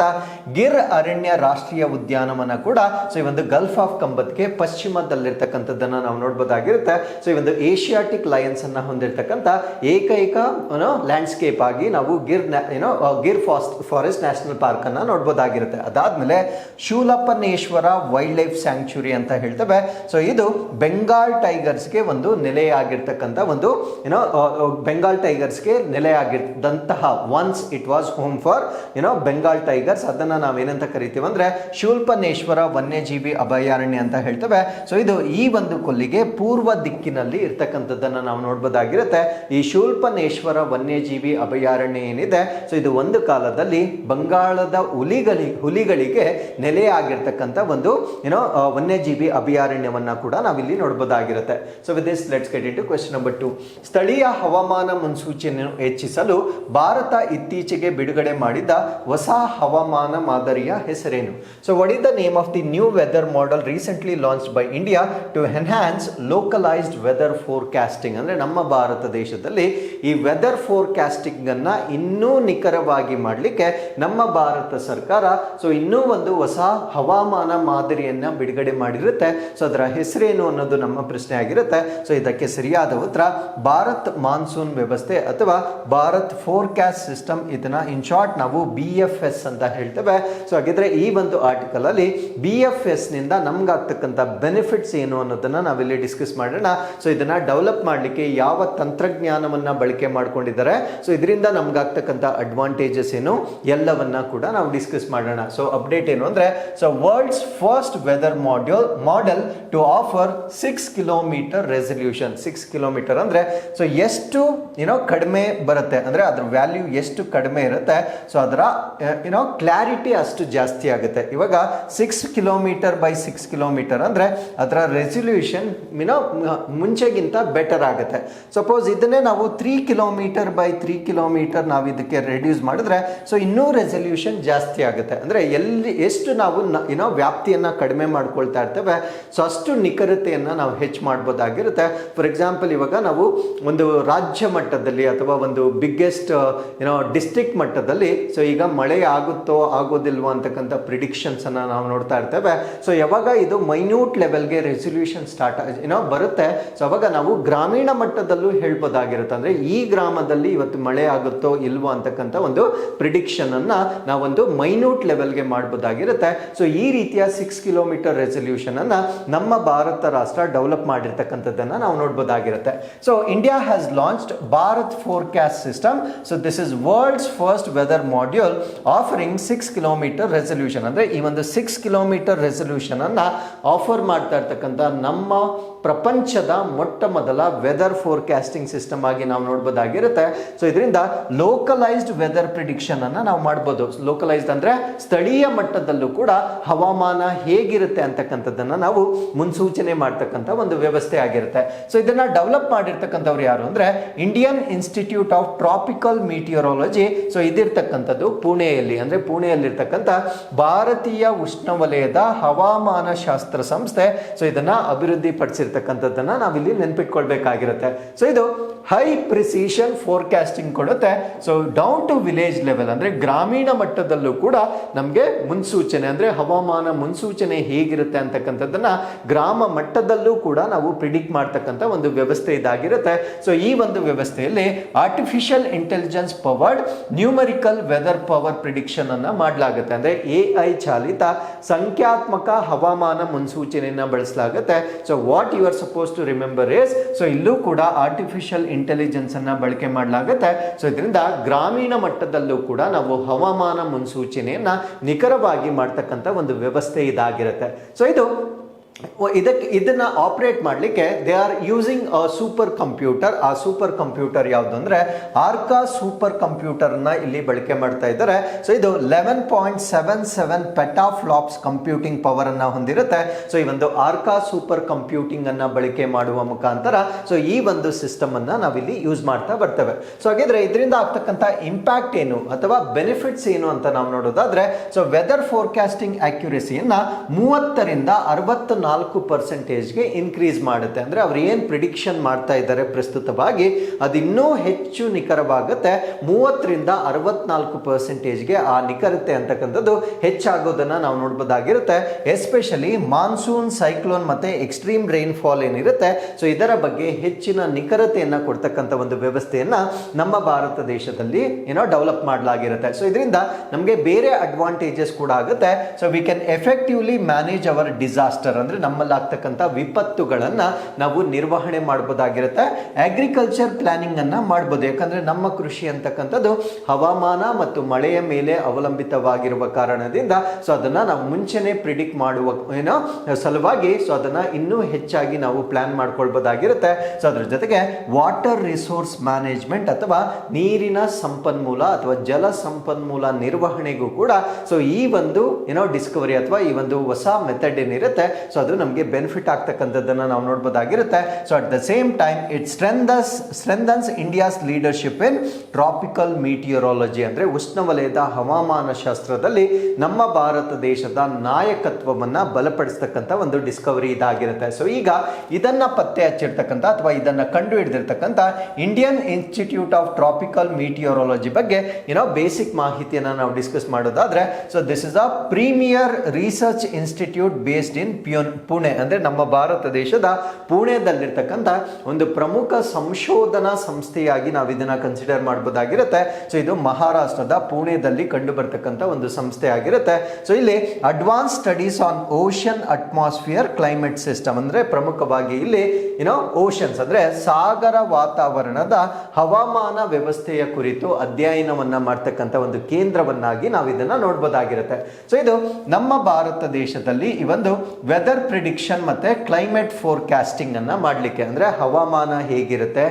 ಗಿರ್ ಅರಣ್ಯ ರಾಷ್ಟ್ರೀಯ ಉದ್ಯಾನವನ ಕೂಡ ಸೊ ಈ ಒಂದು ಗಲ್ಫ್ ಆಫ್ ಕಂಬತ್ಗೆ ಪಶ್ಚಿಮದಲ್ಲಿರ್ತಕ್ಕಂಥದ್ದನ್ನ ನಾವು ನೋಡಬಹುದಾಗಿರುತ್ತೆ. ಸೊ ಈ ಒಂದು ಏಷಿಯಾಟಿಕ್ ಲಯನ್ಸ್ ಅನ್ನ ಹೊಂದಿರತಕ್ಕಂತ ಏಕೈಕ ಲ್ಯಾಂಡ್ಸ್ಕೇಪ್ ಆಗಿ ನಾವು ಗಿರ್ ಫಾರೆಸ್ಟ್ ನ್ಯಾಷನಲ್ ಪಾರ್ಕ್ ಅನ್ನ ನೋಡಬಹುದಾಗಿರುತ್ತೆ. ಅದಾದ್ಮೇಲೆ ಶೂಲಪ್ಪನೇಶ್ವರ ವೈಲ್ಡ್ ಲೈಫ್ ಸ್ಯಾಂಕ್ಚುರಿ ಅಂತ ಹೇಳ್ತೇವೆ. ಸೊ ಇದು ಬೆಂಗಾಲ್ ಟೈಗರ್ಸ್ಗೆ ಒಂದು ನೆಲೆಯಾಗಿರ್ತಕ್ಕಂಥ ಒಂದು ಬೆಂಗಾಲ್ ಟೈಗರ್ಸ್ಗೆ ನೆಲೆಯಾಗಿದ್ದಂತಹ once it was home for Bengal tigers. ಅದನ್ನ ನಾವೇನಂತ ಕರಿತೀವಿ ಅಂದ್ರೆ ಶೂಲ್ಪನೇಶ್ವರ ವನ್ಯಜೀವಿ ಅಭಯಾರಣ್ಯ ಅಂತ ಹೇಳ್ತೇವೆ. ಸೊ ಇದು ಈ ಒಂದು ಕೊಲ್ಲಿಗೆ ಪೂರ್ವ ದಿಕ್ಕಿನಲ್ಲಿ ಇರ್ತಕ್ಕಂಥದ್ದನ್ನ ಅಂತಕ್ಕಂಥದ್ದನ್ನ ನಾವು ನೋಡ್ಬೋದಾಗಿರುತ್ತೆ. ಈ ಶೂಲ್ಪನೇಶ್ವರ ವನ್ಯಜೀವಿ ಅಭಯಾರಣ್ಯ ಏನಿದೆ, ಸೊ ಇದು ಒಂದು ಕಾಲದಲ್ಲಿ ಬಂಗಾಳದ ಹುಲಿಗಳಿಗೆ ನೆಲೆಯಾಗಿರ್ತಕ್ಕಂಥ ಒಂದು ವನ್ಯಜೀವಿ ಅಭಯಾರಣ್ಯವನ್ನ ಕೂಡ ನಾವಿಲ್ಲಿ ನೋಡ್ಬೋದಾಗಿರುತ್ತೆ. So with this let's get into question number 2. ಸ್ಥಳೀಯ ಹವಾಮಾನ ಮುನ್ಸೂಚನೆಯನ್ನು ಹೆಚ್ಚಿಸಲು ಭಾರತ ಇತ್ತೀಚೆಗೆ ಬಿಡುಗಡೆ ಮಾಡಿದ ಹೊಸ ಹವಾಮಾನ ಮಾದರಿಯ ಹೆಸರೇನು? So what is the name of the new weather model recently launched by India to enhance localized weather forecasting? ಅಂದ್ರೆ ನಮ್ಮ ಭಾರತ ದೇಶದಲ್ಲಿ ಈ ವೆದರ್ ಫೋರ್ಕಾಸ್ಟಿಂಗ್ ಅನ್ನ ಇನ್ನೂ ನಿಖರವಾಗಿ ಮಾಡಲಿಕ್ಕೆ ನಮ್ಮ ಭಾರತ ಸರ್ಕಾರ ಸೊ ಇನ್ನೂ ಒಂದು ಹೊಸ ಹವಾಮಾನ ಮಾದರಿಯನ್ನ ಬಿಡುಗಡೆ ಮಾಡಿರುತ್ತೆ. ಸೊ ಅದರ ಹೆಸರೇನು ಅನ್ನೋದು ನಮ್ಮ ಪ್ರಶ್ನೆ ಆಗಿರುತ್ತೆ. ಸೊ ಇದಕ್ಕೆ ಸರಿಯಾದ ಉತ್ತರ ಭಾರತ್ ಮಾನ್ಸೂನ್ ವ್ಯವಸ್ಥೆ ಅಥವಾ ಭಾರತ್ ಫೋರ್ಕಾಸ್ಟ್ ಸಿಸ್ಟಮ್. ಇದನ್ನ ಇನ್ ಶಾರ್ಟ್ ನಾವು BFS ಅಂತ ಹೇಳ್ತೇವೆ. ಸೊ ಹಾಗಿದ್ರೆ ಈ ಒಂದು ಆರ್ಟಿಕಲ್ ಅಲ್ಲಿ BFS ನಿಂದ ನಮ್ಗಾಗ್ತಕ್ಕಂಥ ಬೆನಿಫಿಟ್ಸ್ ಏನು ಅನ್ನೋದನ್ನ ನಾವಿಲ್ಲಿ ಡಿಸ್ಕಸ್ ಮಾಡೋಣ. ಸೊ ಇದನ್ನ ಡೆವಲಪ್ ಮಾಡಲಿಕ್ಕೆ ಯಾವ ತಂತ್ರಜ್ಞಾನವನ್ನ ಬಳಕೆ ಮಾಡ್ಕೊಂಡಿದ್ದಾರೆ, ಸೊ ಇದರಿಂದ ನಮ್ಗಾಗ್ತಕ್ಕಂಥ ಅಡ್ವಾಂಟೇಜಸ್ ಏನು, ಎಲ್ಲವನ್ನ ಕೂಡ ನಾವು ಡಿಸ್ಕಸ್ ಮಾಡೋಣ. ಸೊ ಅಪ್ಡೇಟ್ ಏನು ಅಂದ್ರೆ, so world's first weather model to offer 6 kilometre resolution. 6 kilometre ಅಂದ್ರೆ ಸೊ ಎಷ್ಟು ಕಡಿಮೆ ಬರುತ್ತೆ ಅಂದ್ರೆ ಅದ್ರ ವ್ಯಾಲ್ಯೂ ಎಷ್ಟು ಕಡಿಮೆ ಇರುತ್ತೆ, ಸೊ ಅದರ ಕ್ಲಾರಿಟಿ ಅಷ್ಟು ಜಾಸ್ತಿ ಆಗುತ್ತೆ. ಇವಾಗ 6 ಕಿಲೋಮೀಟರ್ ಬೈ 6 ಕಿಲೋಮೀಟರ್ ಅಂದ್ರೆ ಅದರ ರೆಸಲ್ಯೂಷನ್ ಮುಂಚೆಗಿಂತ ಬೆಟರ್ ಆಗುತ್ತೆ. ಸಪೋಸ್ ಇದನ್ನೇ ನಾವು 3 ಕಿಲೋಮೀಟರ್ ಬೈ 3 ಕಿಲೋಮೀಟರ್ ನಾವು ಇದಕ್ಕೆ ರೆಡ್ಯೂಸ್ ಮಾಡಿದ್ರೆ ಸೊ ಇನ್ನೂ ರೆಸಲ್ಯೂಷನ್ ಜಾಸ್ತಿ ಆಗುತ್ತೆ. ಅಂದ್ರೆ ಎಷ್ಟು ನಾವು ವ್ಯಾಪ್ತಿಯನ್ನ ಕಡಿಮೆ ಮಾಡ್ಕೊಳ್ತಾ ಇರ್ತೇವೆ, ಸೊ ಅಷ್ಟು ನಿಖರತೆಯನ್ನ ನಾವು ಹೆಚ್ಚು ಮಾಡ್ಬೋದಾಗಿರುತ್ತೆ. ಫಾರ್ ಎಕ್ಸಾಂಪಲ್, ಇವಾಗ ನಾವು ಒಂದು ರಾಜ್ಯ ಮಟ್ಟದಲ್ಲಿ ಅಥವಾ ಒಂದು ಬಿಗ್ಗೆಸ್ಟ್ ಡಿಸ್ಟ್ರಿಕ್ಟ್ ಮಟ್ಟದಲ್ಲಿ ಸೊ ಈಗ ಮಳೆ ಆಗುತ್ತೋ ಆಗೋದಿಲ್ವೋ ಅಂತಕ್ಕಂಥ ಪ್ರಿಡಿಕ್ಷನ್ಸ್ ಅನ್ನ ನಾವು ನೋಡ್ತಾ ಇರ್ತೇವೆ. ಸೊ ಯಾವಾಗ ಇದು ಮೈನ್ಯೂಟ್ ಲೆವೆಲ್ಗೆ ರೆಸಲ್ಯೂಷನ್ ಸ್ಟಾರ್ಟ್ ಬರುತ್ತೆ, ಸೊ ಅವಾಗ ನಾವು ಗ್ರಾಮೀಣ ಮಟ್ಟದಲ್ಲೂ ಹೇಳ್ಬೋದಾಗಿರುತ್ತೆ. ಅಂದ್ರೆ ಈ ಗ್ರಾಮದಲ್ಲಿ ಇವತ್ತು ಮಳೆ ಆಗುತ್ತೋ ಇಲ್ವೋ ಅಂತಕ್ಕಂಥ ಒಂದು ಪ್ರಿಡಿಕ್ಷನ್ ಅನ್ನ ನಾವೊಂದು ಮೈನ್ಯೂಟ್ ಲೆವೆಲ್ಗೆ ಮಾಡ್ಬೋದಾಗಿರುತ್ತೆ. ಸೊ ಈ ರೀತಿಯ 6 ಕಿಲೋಮೀಟರ್ ರೆಸಲ್ಯೂಷನ್ ಅನ್ನ ನಮ್ಮ ಭಾರತ ರಾಷ್ಟ್ರ ಡೆವಲಪ್ ಮಾಡಿರ್ತಕ್ಕಂಥದ್ದನ್ನ ನಾವು ನೋಡ್ಬೋದಾಗಿರುತ್ತೆ. So India has launched Bharat forecast system. So this is world's first weather module offering 6 kilometre resolution. ಅಂದ್ರೆ ಈ ಒಂದು 6 ಕಿಲೋಮೀಟರ್ ರೆಸಲ್ಯೂಷನ್ ಅನ್ನ ಆಫರ್ ಮಾಡ್ತಾ ಇರ್ತಕ್ಕಂಥ ನಮ್ಮ ಪ್ರಪಂಚದ ಮೊಟ್ಟ ಮೊದಲ ವೆದರ್ ಫೋರ್ಕಾಸ್ಟಿಂಗ್ ಸಿಸ್ಟಮ್ ಆಗಿ ನಾವು ನೋಡ್ಬೋದಾಗಿರುತ್ತೆ. ಸೊ ಇದರಿಂದ ಲೋಕಲೈಸ್ಡ್ ವೆದರ್ ಪ್ರಿಡಿಕ್ಷನ್ ಅನ್ನ ನಾವು ಮಾಡ್ಬೋದು. ಲೋಕಲೈಸ್ಡ್ ಅಂದ್ರೆ ಸ್ಥಳೀಯ ಮಟ್ಟದಲ್ಲೂ ಕೂಡ ಹವಾಮಾನ ಹೇಗಿರುತ್ತೆ ಅಂತಕ್ಕಂಥದ್ದನ್ನ ನಾವು ಮುನ್ಸೂಚನೆ ಮಾಡ್ತಕ್ಕಂಥ ಒಂದು ವ್ಯವಸ್ಥೆ ಆಗಿರುತ್ತೆ. ಸೊ ಇದನ್ನ ಡೆವಲಪ್ ಮಾಡಿರ್ತಕ್ಕಂಥವ್ರು ಯಾರು ಅಂದ್ರೆ Indian institute of tropical meteorology. So ಇದಿರ್ತಕ್ಕಂಥದ್ದು ಪುಣೆಯಲ್ಲಿ, ಅಂದ್ರೆ ಪುಣೆಯಲ್ಲಿರ್ತಕ್ಕಂಥ ಭಾರತೀಯ ಉಷ್ಣವಲಯದ ಹವಾಮಾನ ಶಾಸ್ತ್ರ ಸಂಸ್ಥೆ. ಸೊ ಇದನ್ನ ಅಭಿವೃದ್ಧಿ ಪಡಿಸಿರ್ತಕ್ಕಂಥದ್ದನ್ನ ನಾವಿಲ್ಲಿ ನೆನ್ಪಿಟ್ಕೊಳ್ಬೇಕಾಗಿರುತ್ತೆ. ಸೊ ಇದು ಹೈ ಪ್ರಿಸಿಷನ್ ಫೋರ್ಕಾಸ್ಟಿಂಗ್ ಕೊಡುತ್ತೆ. So down to village level ಅಂದ್ರೆ ಗ್ರಾಮೀಣ ಮಟ್ಟದಲ್ಲೂ ಕೂಡ ನಮಗೆ ಮುನ್ಸೂಚನೆ ಅಂದ್ರೆ ಹವಾಮಾನ ಮುನ್ಸೂಚನೆ ಹೇಗಿರುತ್ತೆ ಅಂತಕ್ಕಂಥದ್ದನ್ನ ಗ್ರಾಮ ಮಟ್ಟದಲ್ಲೂ ಕೂಡ ನಾವು ಪ್ರಿಡಿಕ್ಟ್ ಮಾಡ್ತಕ್ಕಂಥ ಒಂದು ವ್ಯವಸ್ಥೆ ಇದಾಗಿರುತ್ತೆ. ಸೊ ಈ ಒಂದು ವ್ಯವಸ್ಥೆಯಲ್ಲಿ artificial intelligence powered numerical weather power prediction ಅನ್ನ ಮಾಡಲಾಗುತ್ತೆ. ಅಂದ್ರೆ AI ಚಾಲಿತ ಸಂಖ್ಯಾತ್ಮಕ ಹವಾಮಾನ ಮುನ್ಸೂಚನೆಯನ್ನ ಬಳಸಲಾಗುತ್ತೆ. So what you are suppose to remember is, so ಇಲ್ಲೂ ಕೂಡ ಆರ್ಟಿಫಿಷಿಯಲ್ ಇಂಟೆಲಿಜೆನ್ಸ್ ಅನ್ನ ಬಳಕೆ ಮಾಡಲಾಗುತ್ತೆ. ಸೊ ಇದರಿಂದ ಗ್ರಾಮೀಣ ಮಟ್ಟದಲ್ಲೂ ಕೂಡ ನಾವು ಹವಾಮಾನ ಮುನ್ಸೂಚನೆಯನ್ನ ನಿಖರವಾಗಿ ಮಾಡ್ತಕ್ಕಂಥ ಒಂದು ವ್ಯವಸ್ಥೆ ಇದಾಗಿರುತ್ತೆ. ಸೊ ಇದನ್ನ ಆಪರೇಟ್ ಮಾಡಲಿಕ್ಕೆ they are using a super computer. ಆ ಸೂಪರ್ ಕಂಪ್ಯೂಟರ್ ಯಾವುದು ಅಂದ್ರೆ ಆರ್ಕಾ ಸೂಪರ್ ಕಂಪ್ಯೂಟರ್ ನ ಇಲ್ಲಿ ಬಳಕೆ ಮಾಡ್ತಾ ಇದ್ದಾರೆ. ಸೊ ಇದು 11.77 ಪೆಟಾಫ್ಲಾಪ್ಸ್ ಕಂಪ್ಯೂಟಿಂಗ್ ಪವರ್ ಅನ್ನ ಹೊಂದಿರುತ್ತೆ. ಸೊ ಈ ಒಂದು ಆರ್ಕಾ ಸೂಪರ್ ಕಂಪ್ಯೂಟಿಂಗ್ ಅನ್ನ ಬಳಕೆ ಮಾಡುವ ಮುಖಾಂತರ ಸೊ ಈ ಒಂದು ಸಿಸ್ಟಮ್ ಅನ್ನ ನಾವಿಲ್ಲಿ ಯೂಸ್ ಮಾಡ್ತಾ ಬರ್ತೇವೆ. ಸೊ ಹಾಗಿದ್ರೆ ಇದರಿಂದ ಆಗ್ತಕ್ಕಂಥ ಇಂಪ್ಯಾಕ್ಟ್ ಏನು ಅಥವಾ ಬೆನಿಫಿಟ್ಸ್ ಏನು ಅಂತ ನಾವು ನೋಡೋದಾದ್ರೆ, ಸೊ ವೆದರ್ ಫೋರ್ಕಾಸ್ಟಿಂಗ್ ಅಕ್ಯುರಸಿಯನ್ನ 30ರಿಂದ 64%ಗೆ ಇನ್ಕ್ರೀಸ್ ಮಾಡುತ್ತೆ. ಅಂದ್ರೆ ಅವ್ರು ಏನ್ ಪ್ರಿಡಿಕ್ಷನ್ ಮಾಡ್ತಾ ಇದ್ದಾರೆ ಪ್ರಸ್ತುತವಾಗಿ ಅದು ಇನ್ನೂ ಹೆಚ್ಚು ನಿಖರವಾಗುತ್ತೆ. 30ರಿಂದ 64%ಗೆ ಆ ನಿಖರತೆ ಅಂತಕ್ಕಂಥದ್ದು ಹೆಚ್ಚಾಗೋದನ್ನ ನಾವು ನೋಡ್ಬೋದಾಗಿರುತ್ತೆ. ಎಸ್ಪೆಷಲಿ ಮಾನ್ಸೂನ್, ಸೈಕ್ಲೋನ್ ಮತ್ತೆ ಎಕ್ಸ್ಟ್ರೀಮ್ ರೈನ್ಫಾಲ್ ಏನಿರುತ್ತೆ, ಸೊ ಇದರ ಬಗ್ಗೆ ಹೆಚ್ಚಿನ ನಿಖರತೆಯನ್ನ ಕೊಡ್ತಕ್ಕಂಥ ಒಂದು ವ್ಯವಸ್ಥೆಯನ್ನ ನಮ್ಮ ಭಾರತ ದೇಶದಲ್ಲಿ ಡೆವಲಪ್ ಮಾಡಲಾಗಿರುತ್ತೆ. ಸೊ ಇದರಿಂದ ನಮಗೆ ಬೇರೆ ಅಡ್ವಾಂಟೇಜಸ್ ಕೂಡ ಆಗುತ್ತೆ. So we can effectively manage our disaster. ಅಂದ್ರೆ ನಮ್ಮಲ್ಲಿ ಆಗ್ತಕ್ಕಂಥ ವಿಪತ್ತುಗಳನ್ನ ನಾವು ನಿರ್ವಹಣೆ ಮಾಡಬಹುದಾಗಿರುತ್ತೆ. ಅಗ್ರಿಕಲ್ಚರ್ ಪ್ಲಾನಿಂಗ್ ಅನ್ನ ಮಾಡಬಹುದು, ಯಾಕಂದ್ರೆ ನಮ್ಮ ಕೃಷಿ ಅಂತಕ್ಕಂಥದ್ದು ಹವಾಮಾನ ಮತ್ತು ಮಳೆಯ ಮೇಲೆ ಅವಲಂಬಿತವಾಗಿರುವ ಕಾರಣದಿಂದ ಸೊ ಅದನ್ನ ನಾವು ಮುಂಚೆನೆ ಪ್ರಿಡಿಕ್ಟ್ ಮಾಡುವ ಸಲುವಾಗಿ ಸೊ ಅದನ್ನ ಇನ್ನೂ ಹೆಚ್ಚಾಗಿ ನಾವು ಪ್ಲಾನ್ ಮಾಡ್ಕೊಳ್ಬಹುದಾಗಿರುತ್ತೆ. ಸೊ ಅದ್ರ ಜೊತೆಗೆ ವಾಟರ್ ರಿಸೋರ್ಸ್ ಮ್ಯಾನೇಜ್ಮೆಂಟ್ ಅಥವಾ ನೀರಿನ ಸಂಪನ್ಮೂಲ ಅಥವಾ ಜಲ ಸಂಪನ್ಮೂಲ ನಿರ್ವಹಣೆಗೂ ಕೂಡ ಸೊ ಈ ಒಂದು ಡಿಸ್ಕವರಿ ಅಥವಾ ಈ ಒಂದು ಹೊಸ ಮೆಥಡ್ ಏನಿರುತ್ತೆ ಸೊ ಅದು ನಮಗೆ ಬೆನಿಫಿಟ್ ಆಗ್ತಕ್ಕಂಥದ್ದನ್ನ ನಾವು ನೋಡಬಹುದಾಗಿರುತ್ತೆ. So at the same time it strengthens India's leadership in tropical meteorology, ಅಂದ್ರೆ ಉಷ್ಣವಲಯದ ಹವಾಮಾನ ಶಾಸ್ತ್ರದಲ್ಲಿ ನಮ್ಮ ಭಾರತ ದೇಶದ ನಾಯಕತ್ವವನ್ನ ಬಲಪಡಿಸತಕ್ಕಂಥ ಒಂದು ಡಿಸ್ಕವರಿ ಇದಾಗಿರುತ್ತೆ. ಸೊ ಈಗ ಇದನ್ನ ಪತ್ತೆ ಹಚ್ಚಿರ್ತಕ್ಕಂಥ ಅಥವಾ ಇದನ್ನ ಕಂಡು ಹಿಡಿದಿರ್ತಕ್ಕಂಥ Indian institute of tropical Meteorology ಬಗ್ಗೆ ಬೇಸಿಕ್ ಮಾಹಿತಿಯನ್ನ ನಾವು ಡಿಸ್ಕಸ್ ಮಾಡೋದಾದ್ರೆ so this is a premier research institute based in Pune, ಅಂದ್ರೆ ನಮ್ಮ ಭಾರತ ದೇಶದ ಪುಣೆದಲ್ಲಿರ್ತಕ್ಕಂಥ ಒಂದು ಪ್ರಮುಖ ಸಂಶೋಧನಾ ಸಂಸ್ಥೆಯಾಗಿ ನಾವು ಇದನ್ನ ಕನ್ಸಿಡರ್ ಮಾಡಬಹುದಾಗಿರುತ್ತೆ. ಸೊ ಇದು ಮಹಾರಾಷ್ಟ್ರದ ಪುಣೆದಲ್ಲಿ ಕಂಡು ಬರ್ತಕ್ಕಂಥ ಒಂದು ಸಂಸ್ಥೆ ಆಗಿರುತ್ತೆ. ಸೊ ಇಲ್ಲಿ advance studies on ocean atmosphere climate system, ಅಂದ್ರೆ ಪ್ರಮುಖವಾಗಿ ಇಲ್ಲಿ ಓಷನ್ಸ್ ಅಂದ್ರೆ ಸಾಗರ ವಾತಾವರಣದ ಹವಾಮಾನ ವ್ಯವಸ್ಥೆಯ ಕುರಿತು ಅಧ್ಯಯನವನ್ನ ಮಾಡ್ತಕ್ಕಂಥ ಒಂದು ಕೇಂದ್ರವನ್ನಾಗಿ ನಾವು ಇದನ್ನ ನೋಡಬಹುದಾಗಿರುತ್ತೆ. ಸೊ ಇದು ನಮ್ಮ ಭಾರತ ದೇಶದಲ್ಲಿ ಈ ಒಂದು ವೆದರ್ ಪ್ರಿಡಿಕ್ಷನ್ ಮತ್ತೆ ಕ್ಲೈಮೇಟ್ ಫೋರ್ಕಾಸ್ಟಿಂಗ್ ಅನ್ನ ಮಾಡ್ಲಿಕ್ಕೆ, ಅಂದ್ರೆ ಹವಾಮಾನ ಹೇಗಿರುತ್ತೆ,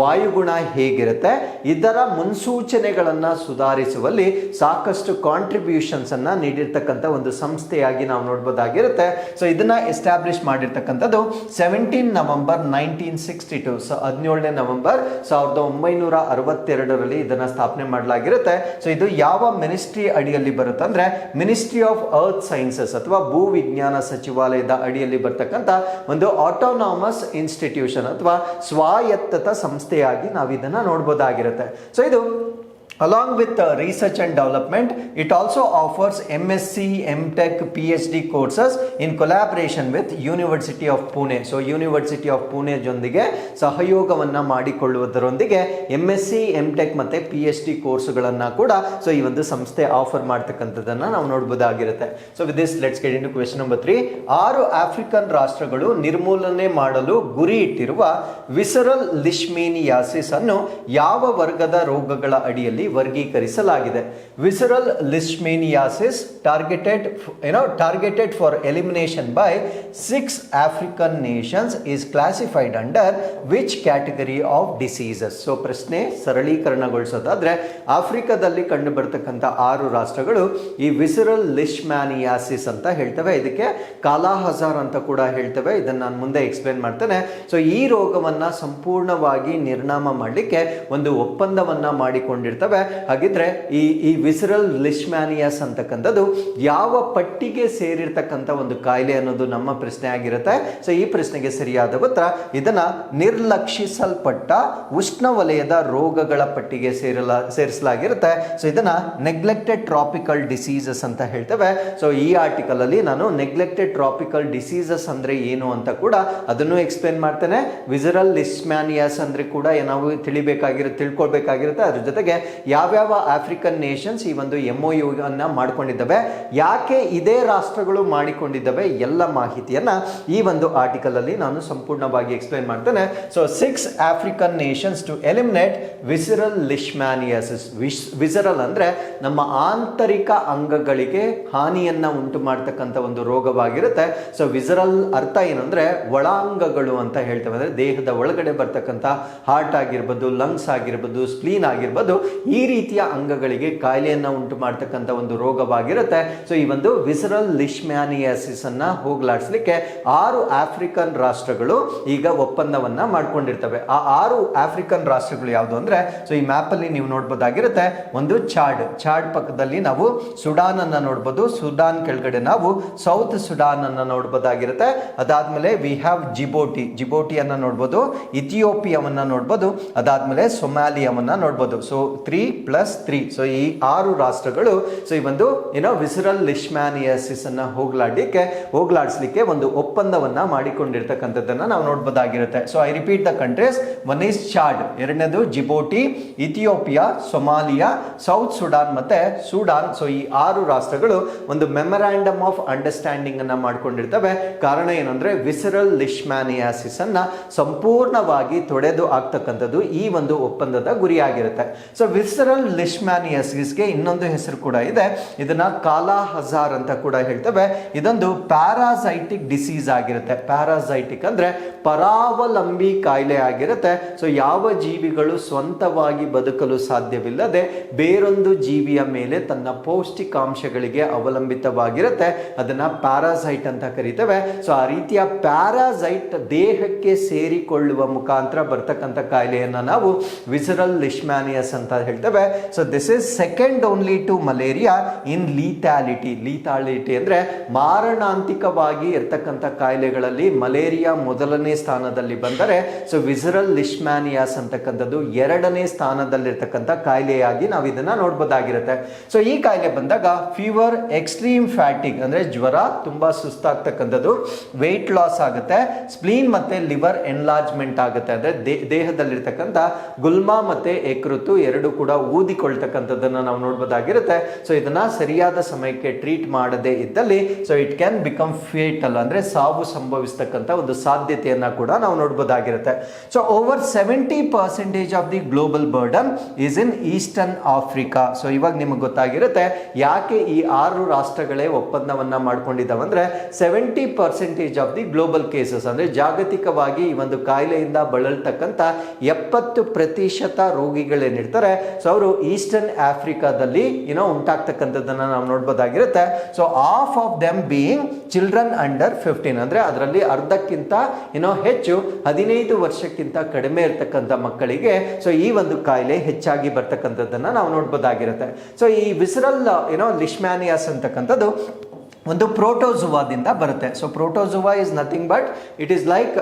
ವಾಯುಗುಣ ಹೇಗಿರುತ್ತೆ, ಇದರ ಮುನ್ಸೂಚನೆಗಳನ್ನ ಸುಧಾರಿಸುವಲ್ಲಿ ಸಾಕಷ್ಟು ಕಾಂಟ್ರಿಬ್ಯೂಷನ್ಸ್ ಅನ್ನ ನೀಡಿರ್ತಕ್ಕಂಥ ಒಂದು ಸಂಸ್ಥೆಯಾಗಿ ನಾವು ನೋಡಬಹುದಾಗಿರುತ್ತೆ. ಸೊ ಇದನ್ನ ಎಸ್ಟಾಬ್ಲಿಷ್ ಮಾಡಿರ್ತಕ್ಕಂಥದ್ದು 17 ನವೆಂಬರ್ 1962, ಸೊ 17ನೇ ನವೆಂಬರ್ 1962ರಲ್ಲಿ ಇದನ್ನ ಸ್ಥಾಪನೆ ಮಾಡಲಾಗಿರುತ್ತೆ. ಸೊ ಇದು ಯಾವ ಮಿನಿಸ್ಟ್ರಿ ಅಡಿಯಲ್ಲಿ ಬರುತ್ತೆ ಅಂದ್ರೆ ಮಿನಿಸ್ಟ್ರಿ ಆಫ್ ಅರ್ತ್ ಸೈನ್ಸಸ್ ಅಥವಾ ಭೂ ವಿಜ್ಞಾನ ಸಚಿವಾಲಯದ ಅಡಿಯಲ್ಲಿ ಬರ್ತಕ್ಕಂಥ ಒಂದು ಆಟೋನಾಮಸ್ ಇನ್ಸ್ಟಿಟ್ಯೂಷನ್ ಅಥವಾ ಸ್ವಾಯತ್ತತ ಸಂಸ್ಥೆಯಾಗಿ ನಾವು ಇದನ್ನ ನೋಡಬಹುದಾಗಿರುತ್ತೆ. ಸೊ ಇದು along with research and development, it also offers MSc, MTech, PhD courses in collaboration with University of Pune. So University of Pune ಜೊಂದಿಗೆ ಸಹಯೋಗವನ್ನ ಮಾಡಿಕೊಳ್ಳುವುದರೊಂದಿಗೆ MSc, MTech ಮತ್ತೆ PhD ಕೋರ್ಸ್ಗಳನ್ನ ಕೂಡ ಸೊ ಈ ಒಂದು ಸಂಸ್ಥೆ ಆಫರ್ ಮಾಡ್ತಕ್ಕಂಥದ್ದನ್ನ ನಾವು ನೋಡಬಹುದಾಗಿರುತ್ತೆ. So with this let's get into question number 3. 6 African ರಾಷ್ಟ್ರಗಳು ನಿರ್ಮೂಲನೆ ಮಾಡಲು ಗುರಿ ಇಟ್ಟಿರುವ ವಿಸರಲ್ ಲಿಶ್ಮೇನಿಯಾಸಿಸ್ ಅನ್ನು ಯಾವ ವರ್ಗದ ರೋಗಗಳ ಅಡಿಯಲ್ಲಿ ವರ್ಗೀಕರಿಸಲಾಗಿದೆ? Visceral leishmaniasis targeted for elimination by 6 African nations is classified under which category of diseases? So ಪ್ರಶ್ನೆ ಸರಳೀಕರಣಗೊಳಿಸೋದಾದ್ರೆ ಆಫ್ರಿಕಾದಲ್ಲಿ ಕಂಡು ಬರ್ತಕ್ಕಂಥ 6 ರಾಷ್ಟ್ರಗಳು ಈ ವಿಸರಲ್ ಲಿಶ್ಮೇನಿಯಾಸಿಸ್ ಅಂತ ಹೇಳ್ತವೆ, ಇದಕ್ಕೆ ಕಾಲಾಹಜಾರ್ ಅಂತ ಕೂಡ ಹೇಳ್ತವೆ. ಇದನ್ನ ನಾನು ಮುಂದೆ ಎಕ್ಸ್ಪ್ಲೇನ್ ಮಾಡ್ತೇನೆ. ಸೊ ಈ ರೋಗವನ್ನ ಸಂಪೂರ್ಣವಾಗಿ ನಿರ್ನಾಮ ಮಾಡಲಿಕ್ಕೆ ಒಂದು ಒಪ್ಪಂದವನ್ನ ಮಾಡಿಕೊಂಡಿರ್ತವೆ. ಹಾಗಿದ್ರೆ ಈ ವಿಸರಲ್ ಲಿಶ್ಮ್ಯಾನಿಯಾಸ್ ಅಂತಕ್ಕಂಥದ್ದು ಯಾವ ಪಟ್ಟಿಗೆ ಸೇರಿರ್ತಕ್ಕಂಥ ಒಂದು ಕಾಯಿಲೆ ಅನ್ನೋದು ನಮ್ಮ ಪ್ರಶ್ನೆ ಆಗಿರುತ್ತೆ. ಸೊ ಈ ಪ್ರಶ್ನೆಗೆ ಸರಿಯಾದ ಉತ್ತರ ಇದನ್ನ ನಿರ್ಲಕ್ಷಿಸಲ್ಪಟ್ಟ ಉಷ್ಣವಲಯದ ರೋಗಗಳ ಪಟ್ಟಿಗೆ ಸೇರಿಸಲಾಗಿರುತ್ತೆ. ಸೊ ಇದನ್ನ ನೆಗ್ಲೆಕ್ಟೆಡ್ ಟ್ರಾಪಿಕಲ್ ಡಿಸೀಸಸ್ ಅಂತ ಹೇಳ್ತೇವೆ. ಸೊ ಈ ಆರ್ಟಿಕಲ್ ಅಲ್ಲಿ ನಾನು ನೆಗ್ಲೆಕ್ಟೆಡ್ ಟ್ರಾಪಿಕಲ್ ಡಿಸೀಸಸ್ ಅಂದ್ರೆ ಏನು ಅಂತ ಕೂಡ ಅದನ್ನು ಎಕ್ಸ್ಪ್ಲೇನ್ ಮಾಡ್ತೇನೆ. ವಿಸರಲ್ ಲಿಶ್ಮ್ಯಾನಿಯಾಸ್ ಅಂದ್ರೆ ಕೂಡ ನಾವು ತಿಳ್ಕೊಳ್ಬೇಕಾಗಿರುತ್ತೆ. ಅದ್ರ ಜೊತೆಗೆ ಯಾವ್ಯಾವ ಆಫ್ರಿಕನ್ ನೇಷನ್ಸ್ ಈ ಒಂದು MOU ಅನ್ನ ಮಾಡಿಕೊಂಡಿದ್ದಾವೆ, ಯಾಕೆ ಇದೇ ರಾಷ್ಟ್ರಗಳು ಮಾಡಿಕೊಂಡಿದ್ದಾವೆ, ಎಲ್ಲ ಮಾಹಿತಿಯನ್ನ ಈ ಒಂದು ಆರ್ಟಿಕಲ್ ಅಲ್ಲಿ ನಾನು ಸಂಪೂರ್ಣವಾಗಿ ಎಕ್ಸ್ಪ್ಲೇನ್ ಮಾಡ್ತೇನೆ. So 6 African nations to eliminate visceral leishmaniasis. Visceral ಅಂದ್ರೆ ನಮ್ಮ ಆಂತರಿಕ ಅಂಗಗಳಿಗೆ ಹಾನಿಯನ್ನ ಉಂಟು ಮಾಡತಕ್ಕಂಥ ಒಂದು ರೋಗವಾಗಿರುತ್ತೆ. ಸೊ ವಿಸರಲ್ ಅರ್ಥ ಏನಂದ್ರೆ ಒಳಾಂಗಗಳು ಅಂತ ಹೇಳ್ತೇವೆ, ಅಂದ್ರೆ ದೇಹದ ಒಳಗಡೆ ಬರ್ತಕ್ಕಂಥ ಹಾರ್ಟ್ ಆಗಿರ್ಬೋದು, ಲಂಗ್ಸ್ ಆಗಿರ್ಬೋದು, ಸ್ಪ್ಲೀನ್ ಆಗಿರ್ಬೋದು, ಈ ರೀತಿಯ ಅಂಗಗಳಿಗೆ ಕಾಯಿಲೆಯನ್ನ ಉಂಟು ಮಾಡತಕ್ಕಂಥ ಒಂದು ರೋಗವಾಗಿರುತ್ತೆ. ಸೊ ಈ ಒಂದು ವಿಸರಲ್ ಲಿಶ್ಮ್ಯಾನಿಯಾಸಿಸ್ ಅನ್ನ ಹೋಗ್ಲಾಡಿಸ್ಲಿಕ್ಕೆ 6 ಆಫ್ರಿಕನ್ ರಾಷ್ಟ್ರಗಳು ಈಗ ಒಪ್ಪಂದವನ್ನ ಮಾಡ್ಕೊಂಡಿರ್ತವೆ. ಆ 6 ಆಫ್ರಿಕನ್ ರಾಷ್ಟ್ರಗಳು ಯಾವುದು ಅಂದ್ರೆ ಸೊ ಈ ಮ್ಯಾಪ್ ಅಲ್ಲಿ ನೀವು ನೋಡಬಹುದಾಗಿರುತ್ತೆ. ಒಂದು ಚಾಡ್ ಪಕ್ಕದಲ್ಲಿ ನಾವು ಸುಡಾನ್ ಅನ್ನ ನೋಡಬಹುದು, ಸುಡಾನ್ ಕೆಳಗಡೆ ನಾವು ಸೌತ್ ಸುಡಾನ್ ಅನ್ನ ನೋಡಬಹುದಾಗಿರುತ್ತೆ. ಅದಾದ್ಮೇಲೆ ವಿ ಹ್ಯಾವ್ ಜಿಬೋಟಿ ಅನ್ನ ನೋಡಬಹುದು, ಇಥಿಯೋಪಿಯಾವನ್ನ ನೋಡಬಹುದು, ಅದಾದ್ಮೇಲೆ ಸೊಮಾಲಿಯಾವನ್ನ ನೋಡಬಹುದು. ಸೊ 3 3+3. ಸೊ ಈ 6 ರಾಷ್ಟ್ರಗಳು ಸೊ ಈ ಒಂದು ವಿಸರಲ್ ಲಿಶ್ಮ್ಯಾನಿಯಾಸಿಸ್ ಅನ್ನ ಹೋಗ್ಲಾಡಿಸ್ಲಿಕ್ಕೆ ಒಂದು ಒಪ್ಪಂದವನ್ನ ಮಾಡಿಕೊಂಡಿರ್ತಕ್ಕಂಥದ್ದನ್ನ ನಾವು ನೋಡ್ಬೋದಾಗಿರುತ್ತೆ. So I repeat the countries. One is Chad, ಎರಡನೇದು Djibouti, Ethiopia, Somalia, South Sudan ಮತ್ತೆ ಸುಡಾನ್. ಸೊ ಈ 6 ರಾಷ್ಟ್ರಗಳು ಒಂದು ಮೆಮೊರಾಂಡಮ್ ಆಫ್ ಅಂಡರ್ಸ್ಟ್ಯಾಂಡಿಂಗ್ ಅನ್ನ ಮಾಡ್ಕೊಂಡಿರ್ತವೆ. ಕಾರಣ ಏನಂದ್ರೆ ವಿಸರಲ್ ಲಿಶ್ಮ್ಯಾನಿಯಾಸಿಸ್ ಅನ್ನ ಸಂಪೂರ್ಣವಾಗಿ ತೊಡೆದು ಆಗ್ತಕ್ಕಂಥದ್ದು ಈ ಒಂದು ಒಪ್ಪಂದದ ಗುರಿಯಾಗಿರುತ್ತೆ. ಸೊ ವಿಸರಲ್ ಲಿಶ್ಮ್ಯಾನಿಯಾಸಿಸ್ಗೆ ಇನ್ನೊಂದು ಹೆಸರು ಕೂಡ ಇದೆ. ಇದನ್ನ ಕಾಲಾ ಹಜಾರ್ ಅಂತ ಕೂಡ ಹೇಳ್ತೇವೆ. ಇದೊಂದು ಪ್ಯಾರಾಸೈಟಿಕ್ ಡಿಸೀಸ್ ಆಗಿರುತ್ತೆ. ಪ್ಯಾರಾಸೈಟಿಕ್ ಅಂದ್ರೆ ಪರಾವಲಂಬಿ ಕಾಯಿಲೆ ಆಗಿರುತ್ತೆ. ಸೊ ಯಾವ ಜೀವಿಗಳು ಸ್ವಂತವಾಗಿ ಬದುಕಲು ಸಾಧ್ಯವಿಲ್ಲದೆ ಬೇರೊಂದು ಜೀವಿಯ ಮೇಲೆ ತನ್ನ ಪೌಷ್ಟಿಕಾಂಶಗಳಿಗೆ ಅವಲಂಬಿತವಾಗಿರುತ್ತೆ, ಅದನ್ನ ಪ್ಯಾರಾಸೈಟ್ ಅಂತ ಕರಿತೇವೆ. ಸೊ ಆ ರೀತಿಯ ಪ್ಯಾರಾಸೈಟ್ ದೇಹಕ್ಕೆ ಸೇರಿಕೊಳ್ಳುವ ಮುಖಾಂತರ ಬರ್ತಕ್ಕಂಥ ಕಾಯಿಲೆಯನ್ನ ನಾವು ವಿಸರಲ್ ಲಿಶ್ಮ್ಯಾನಿಯಾಸ್ ಅಂತ ಹೇಳ್ತೇವೆ. So this is second only to malaria in lethality ಅಂದ್ರೆ ಮಾರಣಾಂತಿಕವಾಗಿ ಇರ್ತಕ್ಕಂಥ ಕಾಯಿಲೆಗಳಲ್ಲಿ ಮಲೇರಿಯಾ ಮೊದಲನೇ ಸ್ಥಾನದಲ್ಲಿ ಬಂದರೆ, ಸೊ ವಿಸರಲ್ ಲಿಶ್ಮ್ಯಾನಿಯಾಸ್ ಅಂತಕ್ಕಂಥದ್ದು ಎರಡನೇ ಸ್ಥಾನದಲ್ಲಿರ್ತಕ್ಕಂಥ ಕಾಯಿಲೆಯಾಗಿ ನಾವು ಇದನ್ನ ನೋಡ್ಬೋದಾಗಿರುತ್ತೆ. ಸೊ ಈ ಕಾಯಿಲೆ ಬಂದಾಗ ಫೀವರ್, ಎಕ್ಸ್ಟ್ರೀಮ್ ಫ್ಯಾಟಿಗ್ ಅಂದ್ರೆ ಜ್ವರ, ತುಂಬಾ ಸುಸ್ತಾಗ್ತಕ್ಕಂಥದ್ದು, ವೆಯ್ಟ್ ಲಾಸ್ ಆಗುತ್ತೆ, ಸ್ಪ್ಲೀನ್ ಮತ್ತೆ ಲಿವರ್ ಎನ್ಲಾರ್ಜ್ಮೆಂಟ್ ಆಗುತ್ತೆ. ಅಂದ್ರೆ ದೇಹದಲ್ಲಿರ್ತಕ್ಕಂಥ ಗುಲ್ಮ ಮತ್ತೆ ಯಕೃತ್ತು ಎರಡು ಕೂಡ ಊದಿಕೊಳ್ತಕ್ಕಂಥದ್ದನ್ನ ನಾವು ನೋಡ್ಬೋದಾಗಿರುತ್ತೆ. ಸೊ ಇದನ್ನ ಸರಿಯಾದ ಸಮಯಕ್ಕೆ ಟ್ರೀಟ್ ಮಾಡದೇ ಇದ್ದಲ್ಲಿ so it can become fatal ಅಂದ್ರೆ ಸಾವು ಸಂಭವಿಸ್ತಕ್ಕಂಥ ಒಂದು ಸಾಧ್ಯತೆಯನ್ನ ಕೂಡ ನಾವು ನೋಡ್ಬೋದಾಗಿರುತ್ತೆ. So over 70% of the global burden is in eastern Africa. So ಇವಾಗ ನಿಮಗೆ ಗೊತ್ತಾಗಿರುತ್ತೆ ಯಾಕೆ ಈ 6 ರಾಷ್ಟ್ರಗಳೇ ಒಪ್ಪಂದವನ್ನ ಮಾಡ್ಕೊಂಡಿದ್ದಾವಂದ್ರೆ 70% ಆಫ್ ದಿ ಗ್ಲೋಬಲ್ ಕೇಸಸ್ ಅಂದ್ರೆ ಜಾಗತಿಕವಾಗಿ ಈ ಒಂದು ಕಾಯಿಲೆಯಿಂದ ಬಳಲ್ತಕ್ಕಂಥ 70% ರೋಗಿಗಳೇನಿರ್ತಾರೆ ಸೊ ಅವರು ಈಸ್ಟರ್ನ್ ಆಫ್ರಿಕಾದಲ್ಲಿ ಉಂಟಾಗ್ತಕ್ಕಂಥದ್ದನ್ನ ನಾವು ನೋಡ್ಬೋದಾಗಿರುತ್ತೆ. So half of them being children under 15 ಅಂದ್ರೆ ಅದರಲ್ಲಿ ಅರ್ಧಕ್ಕಿಂತ ಹೆಚ್ಚು 15 ವರ್ಷಕ್ಕಿಂತ ಕಡಿಮೆ ಇರ್ತಕ್ಕಂಥ ಮಕ್ಕಳಿಗೆ ಸೊ ಈ ಒಂದು ಕಾಯಿಲೆ ಹೆಚ್ಚಾಗಿ ಬರ್ತಕ್ಕಂಥದ್ದನ್ನ ನಾವು ನೋಡ್ಬೋದಾಗಿರುತ್ತೆ. ಸೊ ಈ ವಿಸರಲ್ ಲಿಶ್ಮ್ಯಾನಿಯಾಸ್ ಅಂತಕ್ಕಂಥದ್ದು ಒಂದು ಪ್ರೋಟೋಜುವಾದಿಂದ ಬರುತ್ತೆ. So protozoa is nothing but it is like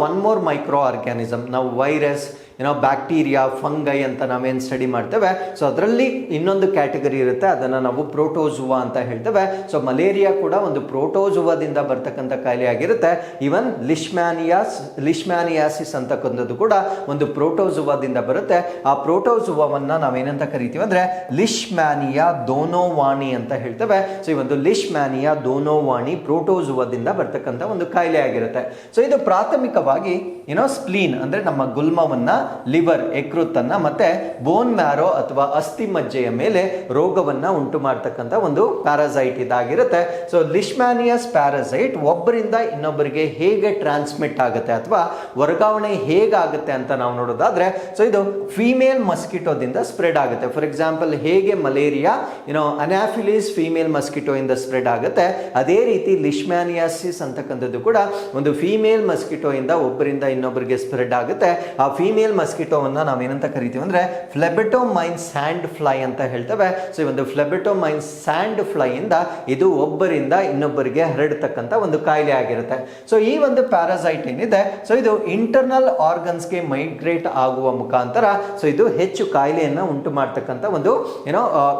one more micro organism. ನಾವು ವೈರಸ್, ಬ್ಯಾಕ್ಟೀರಿಯಾ, ಫಂಗೈ ಅಂತ ನಾವೇನು ಸ್ಟಡಿ ಮಾಡ್ತೇವೆ ಸೊ ಅದರಲ್ಲಿ ಇನ್ನೊಂದು ಕ್ಯಾಟಗರಿ ಇರುತ್ತೆ, ಅದನ್ನು ನಾವು ಪ್ರೋಟೋಜುವಾ ಅಂತ ಹೇಳ್ತೇವೆ. ಸೊ ಮಲೇರಿಯಾ ಕೂಡ ಒಂದು ಪ್ರೋಟೋಜುವಾದಿಂದ ಬರ್ತಕ್ಕಂಥ ಕಾಯಿಲೆ ಆಗಿರುತ್ತೆ. ಈವನ್ ಲಿಶ್ಮ್ಯಾನಿಯಾಸಿಸ್ ಅಂತಕ್ಕಂಥದ್ದು ಕೂಡ ಒಂದು ಪ್ರೋಟೋಜುವಾದಿಂದ ಬರುತ್ತೆ. ಆ ಪ್ರೋಟೋಜುವಾವನ್ನು ನಾವೇನಂತ ಕರಿತೀವಿ ಅಂದ್ರೆ ಲಿಶ್ಮ್ಯಾನಿಯಾ ದೋನೋವಾಣಿ ಅಂತ ಹೇಳ್ತೇವೆ. ಸೊ ಈ ಒಂದು ಲಿಶ್ಮ್ಯಾನಿಯಾ ದೋನೋವಾಣಿ ಪ್ರೋಟೋಜುವಾದಿಂದ ಬರ್ತಕ್ಕಂಥ ಒಂದು ಕಾಯಿಲೆ ಆಗಿರುತ್ತೆ. ಸೊ ಇದು ಪ್ರಾಥಮಿಕವಾಗಿ ಸ್ಪ್ಲೀನ್ ಅಂದ್ರೆ ನಮ್ಮ ಗುಲ್ಮವನ್ನ, ಲಿವರ್ ಯಕೃತ್ತನ್ನ ಮತ್ತೆ ಬೋನ್ ಮ್ಯಾರೋ ಅಥವಾ ಅಸ್ಥಿ ಮಜ್ಜೆಯ ಮೇಲೆ ರೋಗವನ್ನ ಉಂಟು ಮಾಡ್ತಕ್ಕಂಥ ಒಂದು ಪ್ಯಾರಾಸೈಟ್ ಇದಾಗಿರುತ್ತೆ. ಸೊ ಲಿಶ್ಮ್ಯಾನಿಯಾಸ್ ಪ್ಯಾರಾಸೈಟ್ ಒಬ್ಬರಿಂದ ಇನ್ನೊಬ್ಬರಿಗೆ ಹೇಗೆ ಟ್ರಾನ್ಸ್ಮಿಟ್ ಆಗುತ್ತೆ ಅಥವಾ ವರ್ಗಾವಣೆ ಹೇಗಾಗುತ್ತೆ ಅಂತ ನಾವು ನೋಡೋದಾದ್ರೆ ಸೊ ಇದು ಫೀಮೇಲ್ ಮಸ್ಕಿಟೋದಿಂದ ಸ್ಪ್ರೆಡ್ ಆಗುತ್ತೆ. ಫಾರ್ ಎಕ್ಸಾಂಪಲ್ ಹೇಗೆ ಮಲೇರಿಯಾ ಅನಾಫಿಲಿಸ್ ಫೀಮೇಲ್ ಮಸ್ಕಿಟೋ ಇಂದ ಸ್ಪ್ರೆಡ್ ಆಗುತ್ತೆ, ಅದೇ ರೀತಿ ಲಿಶ್ಮ್ಯಾನಿಯಾಸಿಸ್ ಅಂತಕ್ಕಂಥದ್ದು ಕೂಡ ಒಂದು ಫೀಮೇಲ್ ಮಸ್ಕಿಟೋ ಇಂದ ಒಬ್ಬರಿಂದ ಇನ್ನೊಬ್ಬರಿಗೆ ಸ್ಪ್ರೆಡ್ ಆಗುತ್ತೆ. ಆ ಫೀಮೇಲ್ ಮಸ್ಕಿಟೋವನ್ನ ನಾವೇನಂತ ಕರಿತೀವಿ ಅಂದ್ರೆ ಫ್ಲೆಬೆಟೋಮೈನ್ ಸ್ಯಾಂಡ್ ಫ್ಲೈ ಅಂತ ಹೇಳ್ತೇವೆ. ಸೊ ಈ ಒಂದು ಫ್ಲೆಬೆಟೋಮೈನ್ ಸ್ಯಾಂಡ್ ಫ್ಲೈ ಇಂದ ಇದು ಒಬ್ಬರಿಂದ ಇನ್ನೊಬ್ಬರಿಗೆ ಹರಡತಕ್ಕಂಥ ಒಂದು ಕಾಯಿಲೆ ಆಗಿರುತ್ತೆ. ಸೊ ಈ ಒಂದು ಪ್ಯಾರಾಸೈಟ್ ಏನಿದೆ ಸೊ ಇದು ಇಂಟರ್ನಲ್ ಆರ್ಗನ್ಸ್ಗೆ ಮೈಗ್ರೇಟ್ ಆಗುವ ಮುಖಾಂತರ ಸೊ ಇದು ಹೆಚ್ಚು ಕಾಯಿಲೆಯನ್ನ ಉಂಟು ಮಾಡ್ತಕ್ಕಂಥ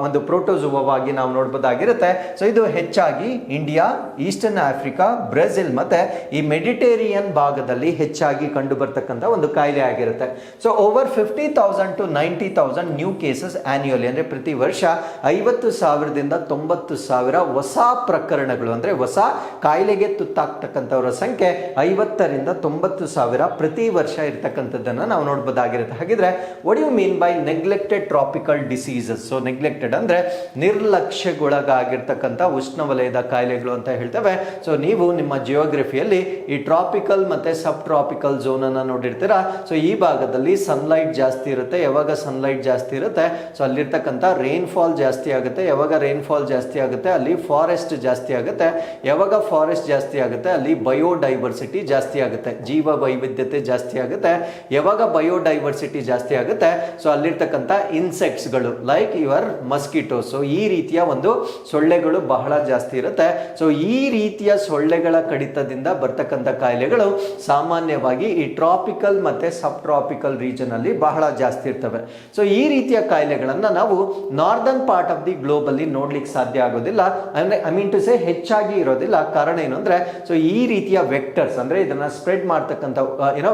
ಒಂದು ಪ್ರೋಟೋಜುವಾವಾಗಿ ನಾವು ನೋಡಬಹುದಾಗಿರುತ್ತೆ. ಸೊ ಇದು ಹೆಚ್ಚಾಗಿ ಇಂಡಿಯಾ, ಈಸ್ಟರ್ನ್ ಆಫ್ರಿಕಾ, ಬ್ರೆಜಿಲ್ ಮತ್ತೆ ಈ ಮೆಡಿಟೇರಿಯನ್ ಭಾಗದಲ್ಲಿ ಹೆಚ್ಚಾಗಿ ಕಂಡು ಬರ್ತಕ್ಕಂಥ ಒಂದು ಕಾಯಿಲೆ ಆಗಿರುತ್ತೆ. So over 50,000 to 90,000 new cases annually ಅಂದ್ರೆ ಪ್ರತಿ ವರ್ಷ 50,000ದಿಂದ 90,000 ಹೊಸ ಪ್ರಕರಣಗಳು ಅಂದ್ರೆ ಹೊಸ ಕಾಯಿಲೆಗೆ ತುತ್ತಾಗ್ತಕ್ಕಂಥವರ ಸಂಖ್ಯೆ 50ರಿಂದ 90,000 ಪ್ರತಿ ವರ್ಷ ಇರ್ತಕ್ಕಂಥದ್ದನ್ನ ನಾವು ನೋಡಬಹುದಾಗಿರುತ್ತೆ. ಹಾಗಿದ್ರೆ what you mean by neglected tropical diseases? So neglected ಅಂದ್ರೆ ನಿರ್ಲಕ್ಷ್ಯಗೊಳಗಾಗಿರ್ತಕ್ಕಂಥ ಉಷ್ಣವಲಯದ ಕಾಯಿಲೆಗಳು ಅಂತ ಹೇಳ್ತೇವೆ. ಸೊ ನೀವು ನಿಮ್ಮ ಜಿಯೋಗ್ರಫಿಯಲ್ಲಿ ಈ ಟ್ರಾಪಿಕಲ್ ಮತ್ತೆ ಸಬ್ ಟ್ರಾಪಿಕಲ್ ಝೋನ್ ಅನ್ನ ನೋಡಿರ್ತೀರಾ. ಸೊ ಈ ಭಾಗದಲ್ಲಿ ಸನ್ಲೈಟ್ ಜಾಸ್ತಿ ಇರುತ್ತೆ. ಯಾವಾಗ ಸನ್ಲೈಟ್ ಜಾಸ್ತಿ ಇರುತ್ತೆ ಸೊ ಅಲ್ಲಿರ್ತಕ್ಕಂಥ ರೈನ್ಫಾಲ್ ಜಾಸ್ತಿ ಆಗುತ್ತೆ. ಯಾವಾಗ ರೈನ್ಫಾಲ್ ಜಾಸ್ತಿ ಆಗುತ್ತೆ ಅಲ್ಲಿ ಫಾರೆಸ್ಟ್ ಜಾಸ್ತಿ ಆಗುತ್ತೆ. ಯಾವಾಗ ಫಾರೆಸ್ಟ್ ಜಾಸ್ತಿ ಆಗುತ್ತೆ ಅಲ್ಲಿ ಬಯೋಡೈವರ್ಸಿಟಿ ಜಾಸ್ತಿ ಆಗುತ್ತೆ, ಜೀವ ವೈವಿಧ್ಯತೆ ಜಾಸ್ತಿ ಆಗುತ್ತೆ. ಯಾವಾಗ ಬಯೋಡೈವರ್ಸಿಟಿ ಜಾಸ್ತಿ ಆಗುತ್ತೆ ಸೊ ಅಲ್ಲಿರ್ತಕ್ಕಂಥ ಇನ್ಸೆಕ್ಟ್ಸ್ಗಳು ಲೈಕ್ ಯುವರ್ ಮಸ್ಕಿಟೋಸ್ ಈ ರೀತಿಯ ಒಂದು ಸೊಳ್ಳೆಗಳು ಬಹಳ ಜಾಸ್ತಿ ಇರುತ್ತೆ. ನೋಡ್ಬೋದಾಗಿರುತ್ತೆ. ಸೊ ಈ ರೀತಿಯ ಸೊಳ್ಳೆಗಳ ಕಡಿತದಿಂದ ಬರ್ತಕ್ಕಂಥ ಕಾಯಿಲೆಗಳು ಸಾಮಾನ್ಯವಾಗಿ ಈ ಟ್ರಾಪಿಕಲ್ ಮತ್ತೆ ಸಬ್ ಟ್ರಾಪಿಕಲ್ ರೀಜನ್ ಅಲ್ಲಿ ಬಹಳ ಜಾಸ್ತಿ ಇರ್ತವೆ. ಸೊ ಈ ರೀತಿಯ ಕಾಯಿಲೆಗಳನ್ನ ನಾವು northern part of the globe ಅಲ್ಲಿ ನೋಡ್ಲಿಕ್ಕೆ ಸಾಧ್ಯ ಆಗೋದಿಲ್ಲ. ಅಂದ್ರೆ ಐ ಮೀನ್ ಟು ಸೇ ಹೆಚ್ಚಾಗಿ ಇರೋದಿಲ್ಲ. ಕಾರಣ ಏನು ಅಂದ್ರೆ ಸೊ ಈ ರೀತಿಯ ವೆಕ್ಟರ್ಸ್ ಅಂದ್ರೆ ಇದನ್ನ ಸ್ಪ್ರೆಡ್ ಮಾಡ್ತಕ್ಕಂಥ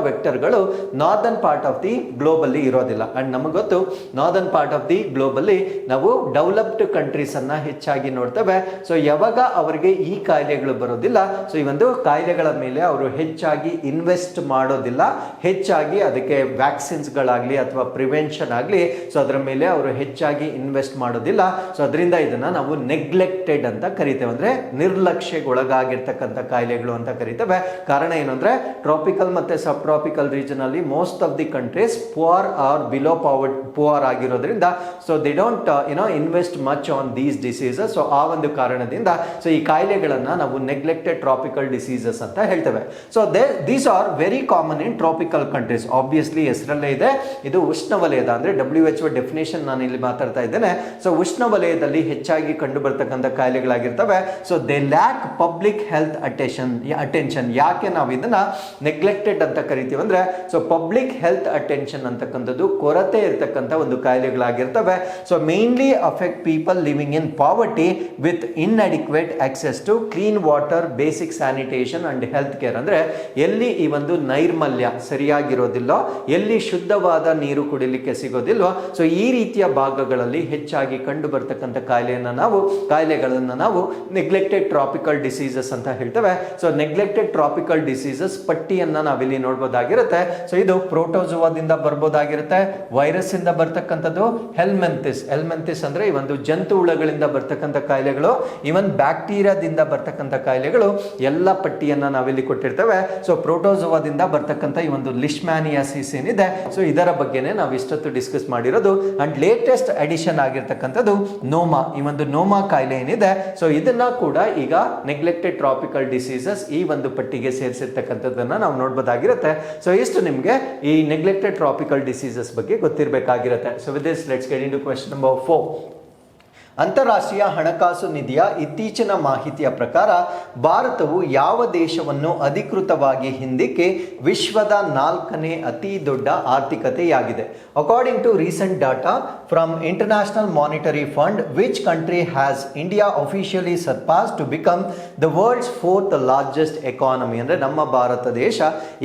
ವೆಕ್ಟರ್ಗಳು northern part of the globe ಅಲ್ಲಿ ಇರೋದಿಲ್ಲ. ಅಂಡ್ ನಮಗೆ ಗೊತ್ತು northern part of the globe ಅಲ್ಲಿ ನಾವು ಡೆವಲಪ್ಡ್ ಕಂಟ್ರೀಸ್ ಅನ್ನ ಹೆಚ್ಚಾಗಿ ನೋಡ್ತೇವೆ. ಸೊ ಯಾವಾಗ ಅವರಿಗೆ ಈ ಕಾಯಿಲೆಗಳು ಬರೋದಿಲ್ಲ, ಸೊ ಈ ಒಂದು ಕಾಯಿಲೆಗಳ ಮೇಲೆ ಅವರು ಹೆಚ್ಚಾಗಿ ಇನ್ವೆಸ್ಟ್ ಮಾಡೋದಿಲ್ಲ, ಹೆಚ್ಚಾಗಿ ಅದಕ್ಕೆ ವ್ಯಾಕ್ಸಿನ್ಸ್ ಗಳಾಗ್ಲಿ ಅಥವಾ ಪ್ರಿವೆನ್ಷನ್ ಆಗಲಿ ಸೊ ಅದರ ಮೇಲೆ ಅವರು ಹೆಚ್ಚಾಗಿ ಇನ್ವೆಸ್ಟ್ ಮಾಡೋದಿಲ್ಲ. ಸೊ ಅದರಿಂದ ಇದನ್ನ ನಾವು ನೆಗ್ಲೆಕ್ಟೆಡ್ ಅಂತ ಕರಿತೇವೆ, ಅಂದ್ರೆ ನಿರ್ಲಕ್ಷ್ಯಗೊಳಗಾಗಿರ್ತಕ್ಕಂಥ ಕಾಯಿಲೆಗಳು ಅಂತ ಕರಿತೇವೆ. ಕಾರಣ ಏನು ಅಂದ್ರೆ ಟ್ರಾಪಿಕಲ್ ಮತ್ತೆ ಸಬ್ ಟ್ರಾಪಿಕಲ್ ರೀಜನ್ ಅಲ್ಲಿ most of the countries poor or below poor ಆಗಿರೋದ್ರಿಂದ so they don't invest much on these diseases. So ಆ ಒಂದು ಕಾರಣದಿಂದ ಸೊ ಈ ಕಾಯಿಲೆಗಳನ್ನ ನಾವು ನೆಗ್ಲೆಕ್ಟೆಡ್ ಟ್ರಾಪಿಕಲ್ ಡಿಸೀಸಸ್ ಅಂತ ಹೇಳ್ತೇವೆ. So these are very common in tropical countries. Obviously ಹೆಸರಲ್ಲೇ ಇದೆ, ಇದು ಉಷ್ಣವಲಯದ ಅಂದ್ರೆ WHO ಡೆಫಿನೇಷನ್ ನಾನು ಇಲ್ಲಿ ಮಾತಾಡ್ತಾ ಇದ್ದೇನೆ. ಸೊ ಉಷ್ಣವಲಯದಲ್ಲಿ ಹೆಚ್ಚಾಗಿ ಕಂಡು ಬರ್ತಕ್ಕಂಥ ಕಾಯಿಲೆಗಳಾಗಿರ್ತವೆ. So they lack public health attention. ಯಾಕೆ ನಾವು ಇದನ್ನ ನೆಗ್ಲೆಕ್ಟೆಡ್ ಅಂತ ಕರಿತೀವಿ ಅಂದ್ರೆ ಸೊ ಪಬ್ಲಿಕ್ ಹೆಲ್ತ್ ಅಟೆನ್ಷನ್ ಅಂತಕ್ಕಂಥದ್ದು ಕೊರತೆ ಇರತಕ್ಕಂಥ ಒಂದು ಕಾಯಿಲೆಗಳಾಗಿರ್ತವೆ. So mainly affect people living in poverty with inadequate access to clean water, basic sanitation and health care. ಅಂದ್ರೆ ಎಲ್ಲಿ ಈ ಒಂದು ನೈರ್ಮಲ್ಯ ಸರಿಯಾಗಿರೋದಿಲ್ಲೋ, ಎಲ್ಲಿ ಶುದ್ಧವಾದ ನೀರು ಕುಡಿಲಿಕ್ಕೆ ಸಿಗೋದಿಲ್ವೋ, ಸೊ ಈ ರೀತಿಯ ಭಾಗಗಳಲ್ಲಿ ಹೆಚ್ಚಾಗಿ ಕಂಡು ಬರ್ತಕ್ಕಂಥ ಕಾಯಿಲೆಗಳನ್ನ ನಾವು ನೆಗ್ಲೆಕ್ಟೆಡ್ ಟ್ರಾಪಿಕಲ್ ಡಿಸೀಸಸ್ ಅಂತ ಹೇಳ್ತೇವೆ. ಸೊ ನೆಗ್ಲೆಕ್ಟೆಡ್ ಟ್ರಾಪಿಕಲ್ ಡಿಸೀಸಸ್ ಪಟ್ಟಿಯನ್ನ ನಾವಿಲ್ಲಿ ನೋಡಬಹುದಾಗಿರುತ್ತೆ. ಸೊ ಇದು ಪ್ರೋಟೋಜೋವಾದಿಂದ ಬರ್ಬೋದಾಗಿರುತ್ತೆ, ವೈರಸ್ ಇಂದ ಬರ್ತಕ್ಕಂಥದ್ದು ಹೆಲ್ಮೆಂಥಿಸ್ ಅಂದ್ರೆ ಈ ಒಂದು ಜಂತು ಹುಳಗಳಿಂದ ಬರ್ತಕ್ಕಂಥ ಕಾಯಿಲೆಗಳು, ಇವನ್ ಬ್ಯಾಕ್ಟೀರಿಯಾದಿಂದ ಬರ್ತಕ್ಕಂಥ ಕಾಯಿಲೆಗಳು ಎಲ್ಲ ಪಟ್ಟಿಯನ್ನ ನಾವಿಲ್ಲಿ ಕೊಟ್ಟಿರ್ತೇವೆ. ಸೊ ಪ್ರೋಟೋಜೋವಾದಿಂದ ಬರ್ತಕ್ಕಂಥ ಈ ಒಂದು ಲಿಶ್ಮ್ಯಾನಿಯಾಸಿಸ್ ಏನಿದೆ, ಸೊ ಇದರ ಬಗ್ಗೆನೇ ನಾವು ಇಷ್ಟೊತ್ತು ಡಿಸ್ಕಸ್ ಮಾಡಿರೋದು. ಅಂಡ್ ಲೇಟೆಸ್ಟ್ ಅಡಿಷನ್ ಆಗಿರ್ತಕ್ಕಂಥದ್ದು ನೋಮಾ. ಈ ಒಂದು ನೋಮಾ ಕಾಯಿಲೆ ಏನಿದೆ, ಸೊ ಇದನ್ನ ಕೂಡ ಈಗ ನೆಗ್ಲೆಕ್ಟೆಡ್ ಟ್ರಾಪಿಕಲ್ ಡಿಸೀಸಸ್ ಈ ಒಂದು ಪಟ್ಟಿಗೆ ಸೇರಿಸಿರ್ತಕ್ಕಂಥದ್ದನ್ನ ನಾವು ನೋಡಬಹುದಾಗಿರುತ್ತೆ. ಸೊ ಇಷ್ಟು ನಿಮಗೆ ಈ ನೆಗ್ಲೆಕ್ಟೆಡ್ ಟ್ರಾಪಿಕಲ್ ಡಿಸೀಸಸ್ ಬಗ್ಗೆ ಗೊತ್ತಿರಬೇಕಾಗಿರುತ್ತೆ. So with this let's get into question number 4. ಅಂತಾರಾಷ್ಟ್ರೀಯ ಹಣಕಾಸು ನಿಧಿಯ ಇತ್ತೀಚಿನ ಮಾಹಿತಿಯ ಪ್ರಕಾರ ಭಾರತವು ಯಾವ ದೇಶವನ್ನು ಅಧಿಕೃತವಾಗಿ ಹಿಂದಿಕ್ಕಿ ವಿಶ್ವದ 4ನೇ ಅತಿ ದೊಡ್ಡ ಆರ್ಥಿಕತೆಯಾಗಿದೆ? According to recent data from International Monetary Fund, which country has India officially surpass to become the world's 4th largest economy? ಅಂದ್ರೆ ನಮ್ಮ ಭಾರತ ದೇಶ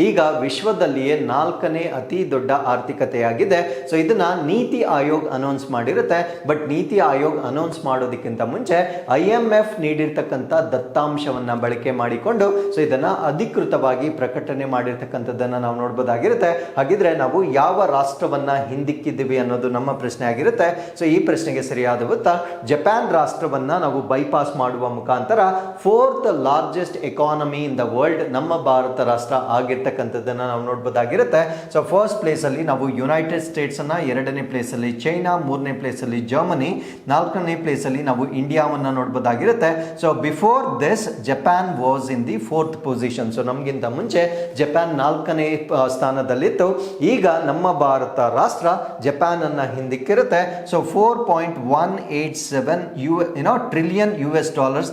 ಈಗ ವಿಶ್ವದಲ್ಲಿಯೇ 4ನೇ ಅತಿ ದೊಡ್ಡ ಆರ್ಥಿಕತೆಯಾಗಿದೆ. ಸೊ ಇದನ್ನ ನೀತಿ ಆಯೋಗ್ ಅನೌನ್ಸ್ ಮಾಡಿರುತ್ತೆ. ಬಟ್ ನೀತಿ ಆಯೋಗ್ ಅನೌನ್ಸ್ ಮಾಡೋದಕ್ಕಿಂತ ಮುಂಚೆ IMF ನೀಡಿರ್ತಕ್ಕಂಥ ದತ್ತಾಂಶವನ್ನ ಬಳಕೆ ಮಾಡಿಕೊಂಡು ಸೊ ಇದನ್ನ ಅಧಿಕೃತವಾಗಿ ಪ್ರಕಟಣೆ ಮಾಡಿರ್ತಕ್ಕಂಥದ್ದನ್ನ ನಾವು ನೋಡಬಹುದಾಗಿರುತ್ತೆ. ಹಾಗಿದ್ರೆ ನಾವು ಯಾವ ರಾಷ್ಟ್ರವನ್ನ ಹಿಂದಿಕ್ಕಿದ್ದೀವಿ ಅನ್ನೋದು ನಮ್ಮ ಪ್ರಶ್ನೆ ಆಗಿರುತ್ತೆ. ಸೊ ಈ ಪ್ರಶ್ನೆಗೆ ಸರಿಯಾದ ಉತ್ತರ ಜಪಾನ್ ರಾಷ್ಟ್ರವನ್ನ ನಾವು ಬೈಪಾಸ್ ಮಾಡುವ ಮುಖಾಂತರ 4th largest economy in the world ನಮ್ಮ ಭಾರತ ರಾಷ್ಟ್ರ ಆಗಿರ್ತಕ್ಕಂಥದ್ದನ್ನ ನಾವು ನೋಡಬಹುದಾಗಿರುತ್ತೆ. ಸೊ ಫಸ್ಟ್ ಪ್ಲೇಸ್ ಅಲ್ಲಿ ನಾವು ಯುನೈಟೆಡ್ ಸ್ಟೇಟ್ಸ್ ಅನ್ನ, 2ನೇ ಪ್ಲೇಸ್ ಅಲ್ಲಿ ಚೈನಾ, 3ನೇ ಪ್ಲೇಸ್ ಅಲ್ಲಿ ಜರ್ಮನಿ, 4ನೇ ಪ್ಲೇಸ್ ಅಲ್ಲಿ ನಾವು ಇಂಡಿಯಾವನ್ನ ನೋಡಬಹುದಾಗಿರುತ್ತೆ. So before this Japan was in the 4th position. So ನಮಗಿಂತ ಮುಂಚೆ ಜಪಾನ್ 4ನೇ ಸ್ಥಾನದಲ್ಲಿತ್ತು. ಈಗ ನಮ್ಮ ಭಾರತ ರಾಷ್ಟ್ರ ಜಪಾನ್ ಅನ್ನ ಹಿಂದಿಕ್ಕಿರುತ್ತೆ. ಸೊ $4.187 ಟ್ರಿಲಿಯನ್ US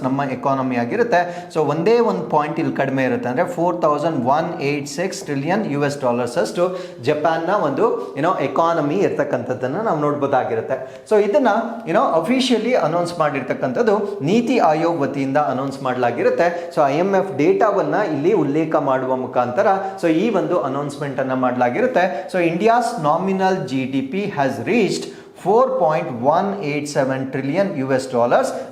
ನಮ್ಮ ಎಕಾನಮಿ ಆಗಿರುತ್ತೆ. ಸೊ ಒಂದೇ ಒಂದು ಪಾಯಿಂಟ್ ಇಲ್ಲಿ ಕಡಿಮೆ ಇರುತ್ತೆ, ಅಂದ್ರೆ $4,186 ಟ್ರಿಲಿಯನ್ US ಅಷ್ಟು ಜಪಾನ್ನ ಒಂದು ಎಕಾನಮಿ ಇರ್ತಕ್ಕಂಥದ್ದನ್ನ ನಾವು ನೋಡಬಹುದಾಗಿರುತ್ತೆ. ಸೊ ಇದನ್ನ ಅಫಿಷಿಯಲಿ ಅನೌನ್ಸ್ ಮಾಡಿರ್ತಕ್ಕಂಥದ್ದು ನೀತಿ ಆಯೋಗ್ ವತಿಯಿಂದ ಅನೌನ್ಸ್ ಮಾಡಲಾಗಿರುತ್ತೆ. ಸೊ IMF ಡೇಟಾವನ್ನ ಇಲ್ಲಿ ಉಲ್ಲೇಖ ಮಾಡುವ ಮುಖಾಂತರ ಸೊ ಈ ಒಂದು ಅನೌನ್ಸ್ಮೆಂಟ್ ಅನ್ನ ಮಾಡಲಾಗಿರುತ್ತೆ. So India's nominal GDP has reached $4.187 trillion US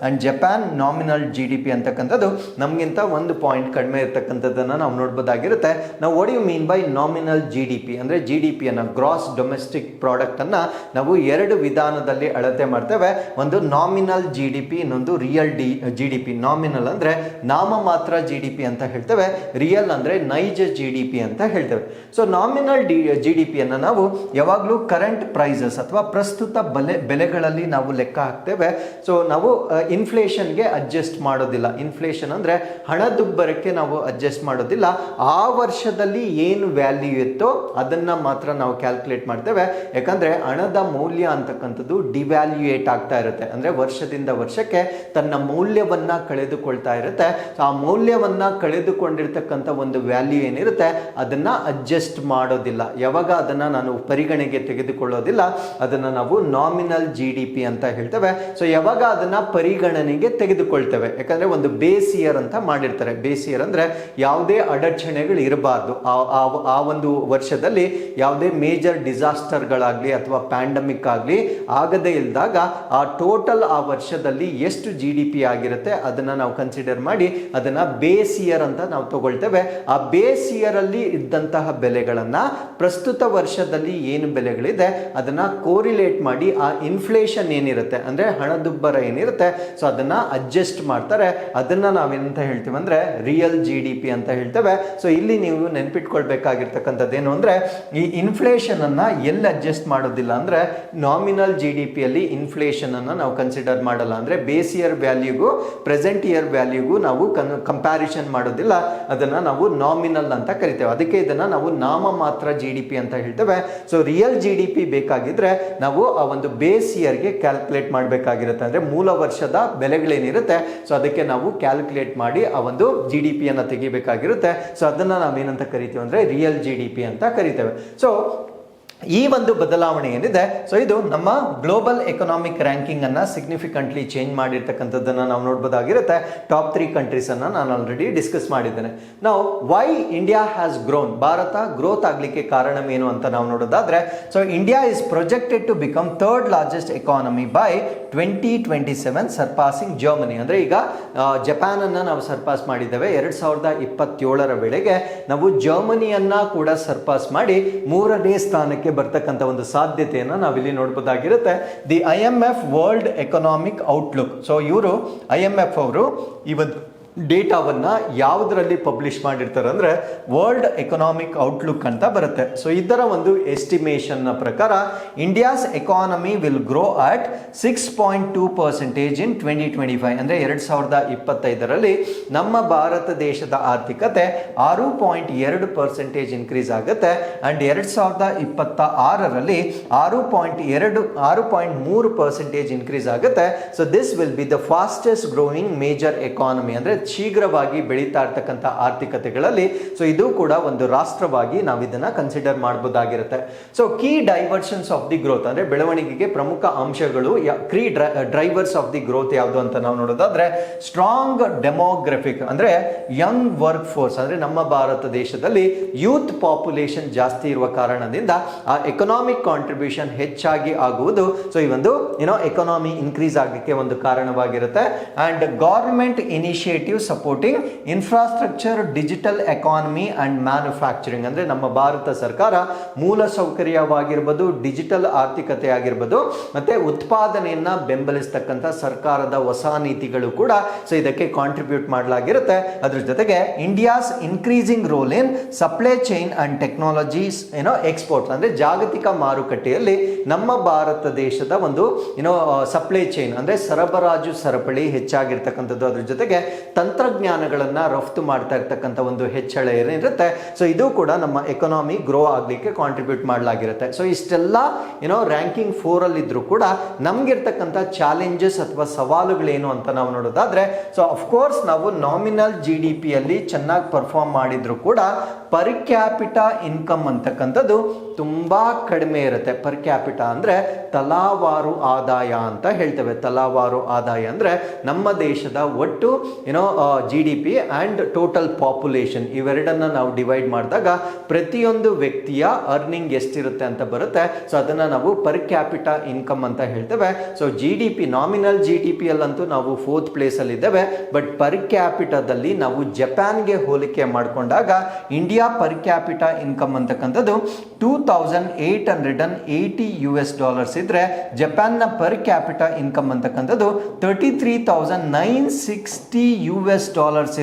and Japan nominal GDP ಅಂತಕ್ಕಂಥದ್ದು ನಮಗಿಂತ ಒಂದು ಪಾಯಿಂಟ್ ಕಡಿಮೆ ಇರ್ತಕ್ಕಂಥದ್ದನ್ನ ನಾವು ನೋಡಬಹುದಾಗಿರುತ್ತೆ. ನಾವು what you mean by nominal GDP ಅಂದ್ರೆ GDP ಅನ್ನ, ಗ್ರಾಸ್ ಡೊಮೆಸ್ಟಿಕ್ ಪ್ರಾಡಕ್ಟ್ ಅನ್ನ ನಾವು ಎರಡು ವಿಧಾನದಲ್ಲಿ ಅಳತೆ ಮಾಡ್ತೇವೆ. ಒಂದು ನಾಮಿನಲ್ GDP, ಇನ್ನೊಂದು ರಿಯಲ್ GDP. ನಾಮಿನಲ್ ಅಂದ್ರೆ ನಾಮ ಮಾತ್ರ GDP ಅಂತ ಹೇಳ್ತೇವೆ, ರಿಯಲ್ ಅಂದ್ರೆ ನೈಜ GDP ಅಂತ ಹೇಳ್ತೇವೆ. ಸೊ ನಾಮಿನಲ್ GDP ಅನ್ನ ನಾವು ಯಾವಾಗಲೂ ಕರೆಂಟ್ ಪ್ರೈಸಸ್ ಅಥವಾ ಪ್ರಸ್ತುತ ಬೆಲೆಗಳಲ್ಲಿ ನಾವು ಲೆಕ್ಕ ಹಾಕ್ತೇವೆ. ಸೊ ನಾವು ಇನ್ಫ್ಲೇಷನ್ಗೆ ಅಡ್ಜಸ್ಟ್ ಮಾಡೋದಿಲ್ಲ. ಇನ್ಫ್ಲೇಷನ್ ಅಂದರೆ ಹಣದುಬ್ಬರಕ್ಕೆ ನಾವು ಅಡ್ಜಸ್ಟ್ ಮಾಡೋದಿಲ್ಲ. ಆ ವರ್ಷದಲ್ಲಿ ಏನು ವ್ಯಾಲ್ಯೂ ಇತ್ತೋ ಅದನ್ನು ಮಾತ್ರ ನಾವು ಕ್ಯಾಲ್ಕುಲೇಟ್ ಮಾಡ್ತೇವೆ. ಯಾಕಂದರೆ ಹಣದ ಮೌಲ್ಯ ಅಂತಕ್ಕಂಥದ್ದು ಡಿವ್ಯಾಲ್ಯೂಯೇಟ್ ಆಗ್ತಾ ಇರುತ್ತೆ. ಅಂದರೆ ವರ್ಷದಿಂದ ವರ್ಷಕ್ಕೆ ತನ್ನ ಮೌಲ್ಯವನ್ನು ಕಳೆದುಕೊಳ್ತಾ ಇರುತ್ತೆ. ಸೊ ಆ ಮೌಲ್ಯವನ್ನು ಕಳೆದುಕೊಂಡಿರ್ತಕ್ಕಂಥ ಒಂದು ವ್ಯಾಲ್ಯೂ ಏನಿರುತ್ತೆ ಅದನ್ನು ಅಡ್ಜಸ್ಟ್ ಮಾಡೋದಿಲ್ಲ. ಯಾವಾಗ ಅದನ್ನು ನಾನು ಪರಿಗಣೆಗೆ ತೆಗೆದುಕೊಳ್ಳೋದಿಲ್ಲ ಅದನ್ನು ನಾವು ನಾಮಿನಲ್ GDP ಅಂತ ಹೇಳ್ತೇವೆ. ಸೊ ಯಾವಾಗ ಅದನ್ನು ಪರಿಗಣನೆಗೆ ತೆಗೆದುಕೊಳ್ತೇವೆ, ಯಾಕಂದರೆ ಒಂದು ಬೇಸ್ ಇಯರ್ ಅಂತ ಮಾಡಿರ್ತಾರೆ. ಬೇಸ್ ಇಯರ್ ಅಂದರೆ ಯಾವುದೇ ಅಡಚಣೆಗಳು ಇರಬಾರ್ದು. ಆ ಒಂದು ವರ್ಷದಲ್ಲಿ ಯಾವುದೇ ಮೇಜರ್ ಡಿಸಾಸ್ಟರ್ಗಳಾಗಲಿ ಅಥವಾ ಪ್ಯಾಂಡಮಿಕ್ ಆಗಲಿ ಆಗದೇ ಇಲ್ದಾಗ ಆ ಟೋಟಲ್ ಆ ವರ್ಷದಲ್ಲಿ ಎಷ್ಟು GDP ಆಗಿರುತ್ತೆ ಅದನ್ನು ನಾವು ಕನ್ಸಿಡರ್ ಮಾಡಿ ಅದನ್ನು ಬೇಸ್ ಇಯರ್ ಅಂತ ನಾವು ತಗೊಳ್ತೇವೆ. ಆ ಬೇಸ್ ಇಯರ್ ಅಲ್ಲಿ ಇದ್ದಂತಹ ಬೆಲೆಗಳನ್ನು ಪ್ರಸ್ತುತ ವರ್ಷದಲ್ಲಿ ಏನು ಬೆಲೆಗಳಿದೆ ಅದನ್ನು ಕೋರಿಲೇಟ್ ಮಾಡಿ ಆ ಇನ್ಫ್ಲೇಷನ್ ಏನಿರುತ್ತೆ ಅಂದರೆ ಹಣದುಬ್ಬರ ಏನಿರುತ್ತೆ ಸೊ ಅದನ್ನು ಅಡ್ಜಸ್ಟ್ ಮಾಡ್ತಾರೆ. ಅದನ್ನು ನಾವೇನಂತ ಹೇಳ್ತೀವಿ ಅಂದರೆ ರಿಯಲ್ GDP ಅಂತ ಹೇಳ್ತೇವೆ. ಸೊ ಇಲ್ಲಿ ನೀವು ನೆನ್ಪಿಟ್ಕೊಳ್ಬೇಕಾಗಿರ್ತಕ್ಕಂಥದ್ದು ಏನು ಅಂದರೆ ಈ ಇನ್ಫ್ಲೇಷನ್ ಅನ್ನ ಎಲ್ಲಿ ಅಡ್ಜಸ್ಟ್ ಮಾಡೋದಿಲ್ಲ ಅಂದರೆ ನಾಮಿನಲ್ GDP ಅಲ್ಲಿ ಇನ್ಫ್ಲೇಷನ್ ಅನ್ನು ನಾವು ಕನ್ಸಿಡರ್ ಮಾಡಲ್ಲ. ಅಂದರೆ ಬೇಸ್ ಇಯರ್ ವ್ಯಾಲ್ಯೂಗೂ ಪ್ರೆಸೆಂಟ್ ಇಯರ್ ವ್ಯಾಲ್ಯೂಗೂ ನಾವು ಕಂಪ್ಯಾರಿಸನ್ ಮಾಡೋದಿಲ್ಲ. ಅದನ್ನು ನಾವು ನಾಮಿನಲ್ ಅಂತ ಕರಿತೇವೆ. ಅದಕ್ಕೆ ಇದನ್ನು ನಾವು ನಾಮ ಮಾತ್ರ GDP ಅಂತ ಹೇಳ್ತೇವೆ. ಸೊ ರಿಯಲ್ GDP ಬೇಕಾಗಿದ್ರೆ ನಾವು ಆ ಒಂದು ಬೇಸ್ ಇಯರ್ಗೆ ಕ್ಯಾಲ್ಕುಲೇಟ್ ಮಾಡಬೇಕಾಗಿರುತ್ತೆ. ಅಂದರೆ ಮೂಲ ವರ್ಷದ ಬೆಲೆಗಳೇನಿರುತ್ತೆ ಸೊ ಅದಕ್ಕೆ ನಾವು ಕ್ಯಾಲ್ಕುಲೇಟ್ ಮಾಡಿ ಆ ಒಂದು GDP ಅನ್ನು ತೆಗಿಬೇಕಾಗಿರುತ್ತೆ. ಸೊ ಅದನ್ನು ನಾವೇನಂತ ಕರಿತೀವಿ ಅಂದರೆ ರಿಯಲ್ GDP ಅಂತ ಕರಿತೇವೆ. ಸೊ ಈ ಒಂದು ಬದಲಾವಣೆ ಏನಿದೆ ಸೊ ಇದು ನಮ್ಮ ಗ್ಲೋಬಲ್ ಎಕನಾಮಿಕ್ ರ್ಯಾಂಕಿಂಗ್ ಅನ್ನ ಸಿಗ್ನಿಫಿಕೆಂಟ್ಲಿ ಚೇಂಜ್ ಮಾಡಿರ್ತಕ್ಕಂಥದ್ದನ್ನು ನಾವು ನೋಡ್ಬೋದಾಗಿರುತ್ತೆ. ಟಾಪ್ 3 ಕಂಟ್ರೀಸ್ ಅನ್ನ ನಾನು ಆಲ್ರೆಡಿ ಡಿಸ್ಕಸ್ ಮಾಡಿದ್ದೇನೆ. ನಾವು why India has grown, Bharat growth ಆಗಲಿಕ್ಕೆ ಕಾರಣ ಏನು ಅಂತ ನಾವು ನೋಡೋದಾದ್ರೆ so India is projected to become third largest economy by 2027 surpassing Germany. ಅಂದರೆ ಈಗ ಜಪಾನ್ ಅನ್ನ ನಾವು ಸರ್ಪಾಸ್ ಮಾಡಿದ್ದೇವೆ. 2027 ವೇಳೆಗೆ ನಾವು ಜರ್ಮನಿಯನ್ನ ಕೂಡ ಸರ್ಪಾಸ್ ಮಾಡಿ 3ನೇ ಸ್ಥಾನಕ್ಕೆ ಬರ್ತಕ್ಕಂಥ ಒಂದು ಸಾಧ್ಯತೆಯನ್ನು ನಾವಿಲ್ಲಿ ನೋಡಬಹುದಾಗಿರುತ್ತೆ. The IMF world economic outlook. So ಇವರು IMF ಅವರು ಈ ಒಂದು ಡೇಟಾವನ್ನು ಯಾವುದರಲ್ಲಿ ಪಬ್ಲಿಷ್ ಮಾಡಿರ್ತಾರೆ ಅಂದರೆ ವರ್ಲ್ಡ್ ಎಕನಾಮಿಕ್ ಔಟ್ಲುಕ್ ಅಂತ ಬರುತ್ತೆ. ಸೊ ಇದರ ಒಂದು ಎಸ್ಟಿಮೇಷನ್ನ ಪ್ರಕಾರ India's economy will grow at 6.2% ಇನ್ 2025. ಅಂದರೆ 2025ರಲ್ಲಿ ನಮ್ಮ ಭಾರತ ದೇಶದ ಆರ್ಥಿಕತೆ 6.2% ಇನ್ಕ್ರೀಸ್ ಆಗುತ್ತೆ. ಆ್ಯಂಡ್ 2026ರಲ್ಲಿ 6.3% ಇನ್ಕ್ರೀಸ್ ಆಗುತ್ತೆ. So this will be the fastest growing major economy. ಅಂದರೆ ಶೀಘ್ರವಾಗಿ ಬೆಳೀತಾ ಇರ್ತಕ್ಕಂಥ ಆರ್ಥಿಕತೆಗಳಲ್ಲಿ ಸೊ ಇದು ಕೂಡ ಒಂದು ರಾಷ್ಟ್ರವಾಗಿ ನಾವು ಇದನ್ನ ಕನ್ಸಿಡರ್ ಮಾಡಬಹುದಾಗಿರುತ್ತೆ. So key diversions of the growth ಅಂದರೆ ಬೆಳವಣಿಗೆಗೆ ಪ್ರಮುಖ ಅಂಶಗಳು, ಡ್ರೈವರ್ಸ್ ಆಫ್ ದಿ ಗ್ರೋತ್ ಯಾವುದು ಅಂತ ನಾವು ನೋಡೋದಾದ್ರೆ ಸ್ಟ್ರಾಂಗ್ ಡೆಮೋಗ್ರಫಿಕ್ ಅಂದರೆ ಯಂಗ್ ವರ್ಕ್ ಫೋರ್ಸ್. ಅಂದರೆ ನಮ್ಮ ಭಾರತ ದೇಶದಲ್ಲಿ ಯೂತ್ ಪಾಪ್ಯುಲೇಷನ್ ಜಾಸ್ತಿ ಇರುವ ಕಾರಣದಿಂದ ಆ ಎಕನಾಮಿಕ್ ಕಾಂಟ್ರಿಬ್ಯೂಷನ್ ಹೆಚ್ಚಾಗಿ ಆಗುವುದು ಸೊ ಈ ಒಂದು ಎಕಾನಮಿ ಇನ್ಕ್ರೀಸ್ ಆಗಲಿಕ್ಕೆ ಒಂದು ಕಾರಣವಾಗಿರುತ್ತೆ. And government initiative supporting infrastructure, digital economy and manufacturing. ಅಂದರೆ ನಮ್ಮ ಭಾರತ ಸರ್ಕಾರ ಮೂಲ ಸೌಕರ್ಯವಾಗಿರ್ಬೋದು, ಡಿಜಿಟಲ್ ಆರ್ಥಿಕತೆ ಆಗಿರ್ಬೋದು ಮತ್ತೆ ಉತ್ಪಾದನೆಯನ್ನ ಬೆಂಬಲಿಸ್ತಕ್ಕಂಥ ಸರ್ಕಾರದ ಹೊಸ ನೀತಿಗಳು ಕೂಡ ಸೊ ಇದಕ್ಕೆ ಕಾಂಟ್ರಿಬ್ಯೂಟ್ ಮಾಡಲಾಗಿರುತ್ತೆ. ಅದ್ರ ಜೊತೆಗೆ India's increasing role in supply chain and technologies exports. ಅಂದರೆ ಜಾಗತಿಕ ಮಾರುಕಟ್ಟೆಯಲ್ಲಿ ನಮ್ಮ ಭಾರತ ದೇಶದ ಒಂದು ಸಪ್ಲೈ ಚೈನ್ ಅಂದರೆ ಸರಬರಾಜು ಸರಪಳಿ ಹೆಚ್ಚಾಗಿರ್ತಕ್ಕಂಥದ್ದು. ಅದ್ರ ಜೊತೆಗೆ ತಂತ್ರಜ್ಞಾನಗಳನ್ನು ರಫ್ತು ಮಾಡ್ತಾ ಇರ್ತಕ್ಕಂಥ ಒಂದು ಹೆಚ್ಚಳ ಏನಿರುತ್ತೆ ಸೊ ಇದು ಕೂಡ ನಮ್ಮ ಎಕನಾಮಿ ಗ್ರೋ ಆಗಲಿಕ್ಕೆ ಕಾಂಟ್ರಿಬ್ಯೂಟ್ ಮಾಡಲಾಗಿರುತ್ತೆ. ಸೊ ಇಷ್ಟೆಲ್ಲ ರ್ಯಾಂಕಿಂಗ್ 4 ಇದ್ರೂ ಕೂಡ ನಮ್ಗಿರ್ತಕ್ಕಂಥ ಚಾಲೆಂಜಸ್ ಅಥವಾ ಸವಾಲುಗಳೇನು ಅಂತ ನಾವು ನೋಡೋದಾದ್ರೆ ಸೊ ಅಫ್ಕೋರ್ಸ್ ನಾವು ನಾಮಿನಲ್ GDP ಅಲ್ಲಿ ಚೆನ್ನಾಗಿ ಪರ್ಫಾರ್ಮ್ ಮಾಡಿದ್ರು ಕೂಡ ಪರ್ ಕ್ಯಾಪಿಟಾ ಇನ್ಕಮ್ ಅಂತಕ್ಕಂಥದ್ದು ತುಂಬಾ ಕಡಿಮೆ ಇರುತ್ತೆ. ಪರ್ ಕ್ಯಾಪಿಟಾ ಅಂದರೆ ತಲಾವಾರು ಆದಾಯ ಅಂತ ಹೇಳ್ತೇವೆ. ತಲಾವಾರು ಆದಾಯ ಅಂದರೆ ನಮ್ಮ ದೇಶದ ಒಟ್ಟು GDP ಆ್ಯಂಡ್ ಟೋಟಲ್ ಪಾಪ್ಯುಲೇಷನ್ ಇವೆರಡನ್ನ ನಾವು ಡಿವೈಡ್ ಮಾಡಿದಾಗ ಪ್ರತಿಯೊಂದು ವ್ಯಕ್ತಿಯ ಅರ್ನಿಂಗ್ ಎಷ್ಟಿರುತ್ತೆ ಅಂತ ಬರುತ್ತೆ. ಸೊ ಅದನ್ನು ನಾವು ಪರ್ ಕ್ಯಾಪಿಟಾ ಇನ್ಕಮ್ ಅಂತ ಹೇಳ್ತೇವೆ. ಸೊ GDP ನಾಮಿನಲ್ GDP ಅಲ್ಲಂತೂ ನಾವು 4th ಪ್ಲೇಸಲ್ಲಿ ಇದ್ದೇವೆ. ಬಟ್ ಪರ್ ಕ್ಯಾಪಿಟಾದಲ್ಲಿ ನಾವು ಜಪಾನ್ಗೆ ಹೋಲಿಕೆ ಮಾಡಿಕೊಂಡಾಗ ಇಂಡಿಯಾ ಪರ್ ಕ್ಯಾಪಿಟಾ ಇನ್ಕಮ್ ಅಂತಕ್ಕಂಥದ್ದು $2,880 ಇದ್ರೆ ಜಪಾನ್ನ ಪರ್ ಕ್ಯಾಪಿಟಾ ಇನ್ಕಮ್ ಅಂತಕ್ಕಂಥದ್ದು $33,960 US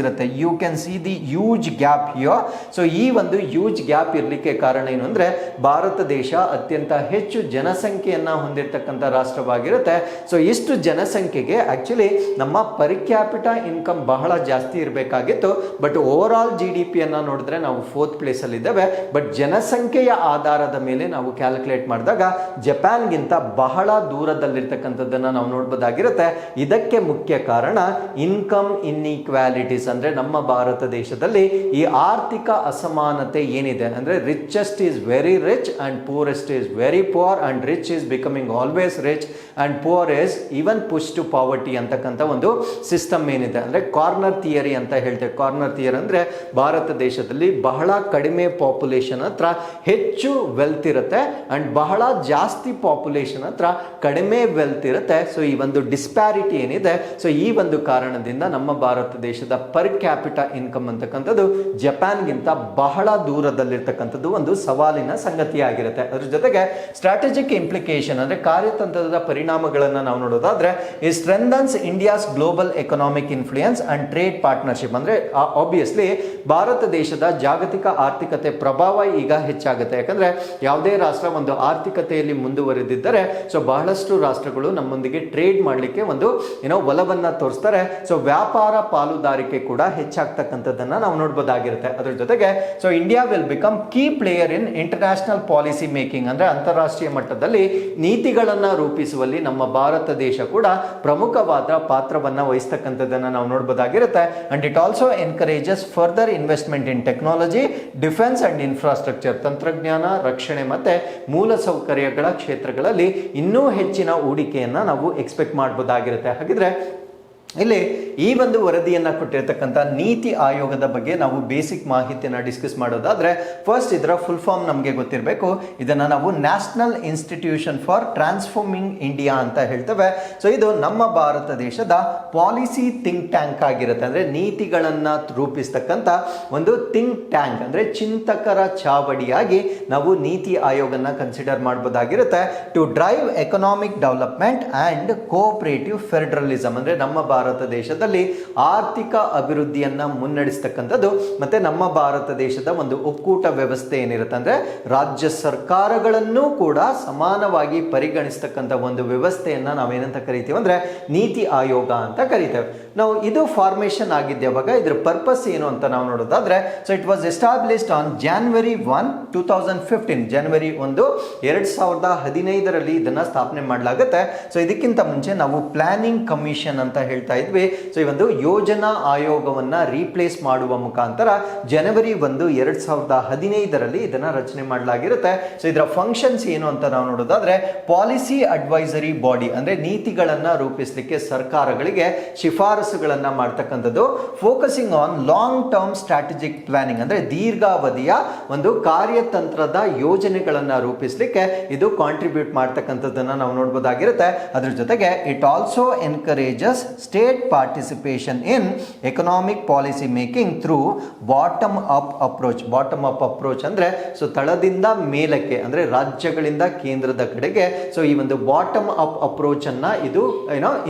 ಇರುತ್ತೆ. You can see the huge gap here. So ಈ ಒಂದು ಹ್ಯೂಜ್ ಗ್ಯಾಪ್ ಇರಲಿಕ್ಕೆ ಕಾರಣ ಏನು ಅಂದರೆ ಭಾರತ ದೇಶ ಅತ್ಯಂತ ಹೆಚ್ಚು ಜನಸಂಖ್ಯೆಯನ್ನ ಹೊಂದಿರತಕ್ಕಂಥ ರಾಷ್ಟ್ರವಾಗಿರುತ್ತೆ. ಸೊ ಇಷ್ಟು ಜನಸಂಖ್ಯೆಗೆ ಆಕ್ಚುಲಿ ನಮ್ಮ ಪರ್ ಕ್ಯಾಪಿಟಾ ಇನ್ಕಮ್ ಬಹಳ ಜಾಸ್ತಿ ಇರಬೇಕಾಗಿತ್ತು. ಬಟ್ ಓವರ್ ಆಲ್ GDP ಅನ್ನ ನೋಡಿದ್ರೆ ನಾವು 4th ಪ್ಲೇಸ್ ಅಲ್ಲಿ ಇದ್ದೇವೆ. ಬಟ್ ಜನಸಂಖ್ಯೆಯ ಆಧಾರದ ಮೇಲೆ ನಾವು ಕ್ಯಾಲ್ಕುಲೇಟ್ ಮಾಡಿದಾಗ ಜಪಾನ್ಗಿಂತ ಬಹಳ ದೂರದಲ್ಲಿರ್ತಕ್ಕಂಥದ್ದನ್ನ ನಾವು ನೋಡ್ಬೋದಾಗಿರುತ್ತೆ. ಇದಕ್ಕೆ ಮುಖ್ಯ ಕಾರಣ ಇನ್ಕಮ್ ಇನ್ಇಕ್ವಾಲಿಟೀಸ್, ಅಂದ್ರೆ ನಮ್ಮ ಭಾರತ ದೇಶದಲ್ಲಿ ಈ ಆರ್ಥಿಕ ಅಸಮಾನತೆ ಏನಿದೆ ಅಂದ್ರೆ richest is very rich and poorest is very poor and rich is becoming always rich and poor is even push to poverty ಅಂತಕ್ಕಂಥ ಒಂದು ಸಿಸ್ಟಮ್ ಏನಿದೆ ಅಂದ್ರೆ ಕಾರ್ನರ್ ಥಿಯರಿ ಅಂತ ಹೇಳ್ತೇವೆ. ಕಾರ್ನರ್ ಥಿಯರಿ ಅಂದ್ರೆ ಭಾರತ ದೇಶದಲ್ಲಿ ಬಹಳ ಕಡಿಮೆ ಪಾಪ್ಯುಲೇಷನ್ ಹತ್ರ ಹೆಚ್ಚು ವೆಲ್ತ್ ಇರುತ್ತೆ ಅಂಡ್ ಬಹಳ ಜಾಸ್ತಿ ಪಾಪ್ಯುಲೇಷನ್ ಹತ್ರ ಕಡಿಮೆ ವೆಲ್ತ್ ಇರುತ್ತೆ. ಸೊ ಈ ಒಂದು ಡಿಸ್ಪ್ಯಾರಿಟಿ ಏನಿದೆ, ಸೊ ಈ ಒಂದು ಕಾರಣದಿಂದ ನಮ್ಮ ಭಾರತ ದೇಶದ ಪರ್ ಕ್ಯಾಪಿಟಾ ಇನ್ಕಮ್ ಅಂತಕ್ಕಂಥದ್ದು ಜಪಾನ್ಗಿಂತ ಬಹಳ ದೂರದಲ್ಲಿರ್ತಕ್ಕಂಥದ್ದು ಒಂದು ಸವಾಲಿನ ಸಂಗತಿಯಾಗಿರುತ್ತೆ. ಅದ್ರ ಜೊತೆಗೆ ಸ್ಟ್ರಾಟಜಿಕ್ ಇಂಪ್ಲಿಕೇಶನ್ ಅಂದ್ರೆ ಕಾರ್ಯತಂತ್ರದ ಪರಿಣಾಮಗಳನ್ನು ನಾವು ನೋಡೋದಾದ್ರೆ ಈ strengthens India's global economic influence and trade partnership. ಅಂದ್ರೆ ಆಬ್ವಿಯಸ್ಲಿ ಭಾರತ ದೇಶದ ಜಾಗತಿಕ ಆರ್ಥಿಕತೆ ಪ್ರಭಾವ ಈಗ ಹೆಚ್ಚಾಗುತ್ತೆ. ಯಾಕಂದ್ರೆ ಯಾವುದೇ ರಾಷ್ಟ್ರ ಒಂದು ಆರ್ಥಿಕತೆಯಲ್ಲಿ ಮುಂದುವರೆದಿದ್ದರೆ ಸೊ ಬಹಳಷ್ಟು ರಾಷ್ಟ್ರಗಳು ನಮ್ಮೊಂದಿಗೆ ಟ್ರೇಡ್ ಮಾಡಲಿಕ್ಕೆ ಒಂದು ಒಲವನ್ನ ತೋರಿಸ್ತಾರೆ. ಸೊ ವ್ಯಾಪಾರ ಪಾಲುದಾರಿಕೆ ಕೂಡ ಹೆಚ್ಚಾಗ್ತಕ್ಕಂಥದ್ದನ್ನ ನಾವು ನೋಡ್ಬೋದಾಗಿರುತ್ತೆ. ಅದ್ರ ಜೊತೆಗೆ so India will become key player in international policy making. ಅಂದ್ರೆ ಅಂತಾರಾಷ್ಟ್ರೀಯ ಮಟ್ಟದಲ್ಲಿ ನೀತಿಗಳನ್ನ ರೂಪಿಸುವಲ್ಲಿ ನಮ್ಮ ಭಾರತ ದೇಶ ಕೂಡ ಪ್ರಮುಖವಾದ ಪಾತ್ರವನ್ನ ವಹಿಸ್ತಕ್ಕಂಥದ್ದನ್ನ ನಾವು ನೋಡ್ಬೋದಾಗಿರುತ್ತೆ. And it also encourages further investment in technology, defence and infrastructure, ತಂತ್ರಜ್ಞಾನ, ರಕ್ಷಣೆ ಮತ್ತೆ ಮೂಲಸೌಕರ್ಯಗಳ ಕ್ಷೇತ್ರಗಳಲ್ಲಿ ಇನ್ನೂ ಹೆಚ್ಚಿನ ಹೂಡಿಕೆಯನ್ನ ನಾವು ಎಕ್ಸ್ಪೆಕ್ಟ್ ಮಾಡಬಹುದಾಗಿರುತ್ತೆ. ಹಾಗಿದ್ರೆ ಇಲ್ಲಿ ಈ ಒಂದು ವರದಿಯನ್ನು ಕೊಟ್ಟಿರತಕ್ಕಂಥ ನೀತಿ ಆಯೋಗದ ಬಗ್ಗೆ ನಾವು ಬೇಸಿಕ್ ಮಾಹಿತಿಯನ್ನು ಡಿಸ್ಕಸ್ ಮಾಡೋದಾದ್ರೆ ಫಸ್ಟ್ ಇದರ ಫುಲ್ ಫಾರ್ಮ್ ನಮಗೆ ಗೊತ್ತಿರಬೇಕು. ಇದನ್ನು ನಾವು national institution for transforming India ಅಂತ ಹೇಳ್ತೇವೆ. ಸೊ ಇದು ನಮ್ಮ ಭಾರತ ದೇಶದ ಪಾಲಿಸಿ ಥಿಂಕ್ ಟ್ಯಾಂಕ್ ಆಗಿರುತ್ತೆ. ಅಂದ್ರೆ ನೀತಿಗಳನ್ನು ರೂಪಿಸ್ತಕ್ಕಂಥ ಒಂದು ಥಿಂಕ್ ಟ್ಯಾಂಕ್, ಅಂದ್ರೆ ಚಿಂತಕರ ಚಾವಡಿಯಾಗಿ ನಾವು ನೀತಿ ಆಯೋಗನ ಕನ್ಸಿಡರ್ ಮಾಡಬಹುದಾಗಿರುತ್ತೆ. To drive economic development and cooperative federalism, ಅಂದ್ರೆ ನಮ್ಮ ಭಾರತ ದೇಶದಲ್ಲಿ ಆರ್ಥಿಕ ಅಭಿವೃದ್ಧಿಯನ್ನ ಮುನ್ನಡೆಸ್ತಕ್ಕಂಥದ್ದು ಮತ್ತೆ ನಮ್ಮ ಭಾರತ ದೇಶದ ಒಂದು ಒಕ್ಕೂಟ ವ್ಯವಸ್ಥೆ ಏನಿರುತ್ತೆ ಅಂದ್ರೆ ರಾಜ್ಯ ಸರ್ಕಾರಗಳನ್ನು ಕೂಡ ಸಮಾನವಾಗಿ ಪರಿಗಣಿಸ್ತಕ್ಕಂಥ ಒಂದು ವ್ಯವಸ್ಥೆಯನ್ನ ನಾವೇನಂತ ಕರಿತೀವಿ ಅಂದ್ರೆ ನೀತಿ ಆಯೋಗ ಅಂತ ಕರಿತೇವೆ. ನಾವು ಇದು ಫಾರ್ಮೇಶನ್ ಆಗಿದ್ದೆ ಅವಾಗ ಇದ್ರ ಪರ್ಪಸ್ ಏನು ಅಂತ ನಾವು ನೋಡೋದಾದ್ರೆ so it was established on January 1, 2015. ಜನವರಿ 1, 2015 ಇದನ್ನ ಸ್ಥಾಪನೆ ಮಾಡಲಾಗುತ್ತೆ. ಸೊ ಇದಕ್ಕಿಂತ ಮುಂಚೆ ನಾವು ಪ್ಲಾನಿಂಗ್ ಕಮಿಷನ್ ಅಂತ ಹೇಳ್ತಾ ಇದ್ವಿ. ಸೊ ಈ ಒಂದು ಯೋಜನಾ ಆಯೋಗವನ್ನ ರೀಪ್ಲೇಸ್ ಮಾಡುವ ಮುಖಾಂತರ ಜನವರಿ 1, 2015 ಇದನ್ನ ರಚನೆ ಮಾಡಲಾಗಿರುತ್ತೆ. ಸೊ ಇದರ ಫಂಕ್ಷನ್ಸ್ ಏನು ಅಂತ ನಾವು ನೋಡೋದಾದ್ರೆ ಪಾಲಿಸಿ ಅಡ್ವೈಸರಿ ಬಾಡಿ, ಅಂದ್ರೆ ನೀತಿಗಳನ್ನ ರೂಪಿಸಲಿಕ್ಕೆ ಸರ್ಕಾರಗಳಿಗೆ ಶಿಫಾರಸುಗಳನ್ನ ಮಾಡ್ತಕ್ಕಂಥದ್ದು. Focusing on long term strategic planning, ಅಂದ್ರೆ ದೀರ್ಘಾವಧಿಯ ಒಂದು ಕಾರ್ಯತಂತ್ರದ ಯೋಜನೆಗಳನ್ನ ರೂಪಿಸಲಿಕ್ಕೆ ಇದು ಕಾಂಟ್ರಿಬ್ಯೂಟ್ ಮಾಡ್ತಕ್ಕಂಥದ್ದನ್ನ ನಾವು ನೋಡಬಹುದಾಗಿರುತ್ತೆ. ಅದ್ರ ಜೊತೆಗೆ it also encourages state participation in economic policy making through bottom up approach. Bottom up approach ಅಂದ್ರೆ ಸೊ ತಳದಿಂದ ಮೇಲಕ್ಕೆ, ಅಂದ್ರೆ ರಾಜ್ಯಗಳಿಂದ ಕೇಂದ್ರದ ಕಡೆಗೆ. ಸೊ ಈ ಒಂದು ಬಾಟಮ್ ಅಪ್ ಅಪ್ರೋಚ್ ಅನ್ನ ಇದು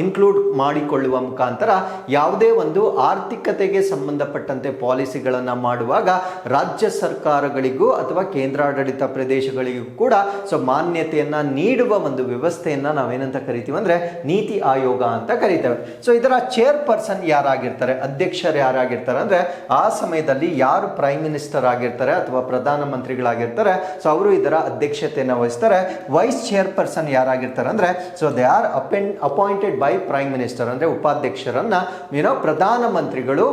ಇನ್ಕ್ಲೂಡ್ ಮಾಡಿಕೊಳ್ಳುವ ಮುಖಾಂತರ ಯಾವುದೇ ಒಂದು ಆರ್ಥಿಕತೆಗೆ ಸಂಬಂಧಪಟ್ಟಂತೆ ಪಾಲಿಸಿಗಳನ್ನ ಮಾಡುವಾಗ ರಾಜ್ಯ ಸರ್ಕಾರಗಳಿಗೂ ಅಥವಾ ಕೇಂದ್ರಾಡಳಿತ ಪ್ರದೇಶಗಳಿಗೂ ಕೂಡ ಸೊ ಮಾನ್ಯತೆಯನ್ನ ನೀಡುವ ಒಂದು ವ್ಯವಸ್ಥೆಯನ್ನ ನಾವೇನಂತ ಕರಿತೀವಿ ಅಂದ್ರೆ ನೀತಿ ಆಯೋಗ ಅಂತ ಕರಿತೇವೆ. ಸೊ ಇದರ ಚೇರ್ ಪರ್ಸನ್ ಯಾರಾಗಿರ್ತಾರೆ, ಅಧ್ಯಕ್ಷರು ಯಾರಾಗಿರ್ತಾರೆ ಅಂದ್ರೆ ಆ ಸಮಯದಲ್ಲಿ ಯಾರು ಪ್ರೈಮ್ ಮಿನಿಸ್ಟರ್ ಆಗಿರ್ತಾರೆ ಅಥವಾ ಪ್ರಧಾನ ಮಂತ್ರಿಗಳಾಗಿರ್ತಾರೆ ಸೊ ಅವರು ಇದರ ಅಧ್ಯಕ್ಷತೆಯನ್ನು ವಹಿಸ್ತಾರೆ. ವೈಸ್ ಚೇರ್ ಪರ್ಸನ್ ಯಾರಾಗಿರ್ತಾರೆ ಅಂದ್ರೆ so they are appointed by prime minister, ಅಂದ್ರೆ ಉಪಾಧ್ಯಕ್ಷರನ್ನ ಪ್ರಧಾನ ಮಂತ್ರಿಗಳು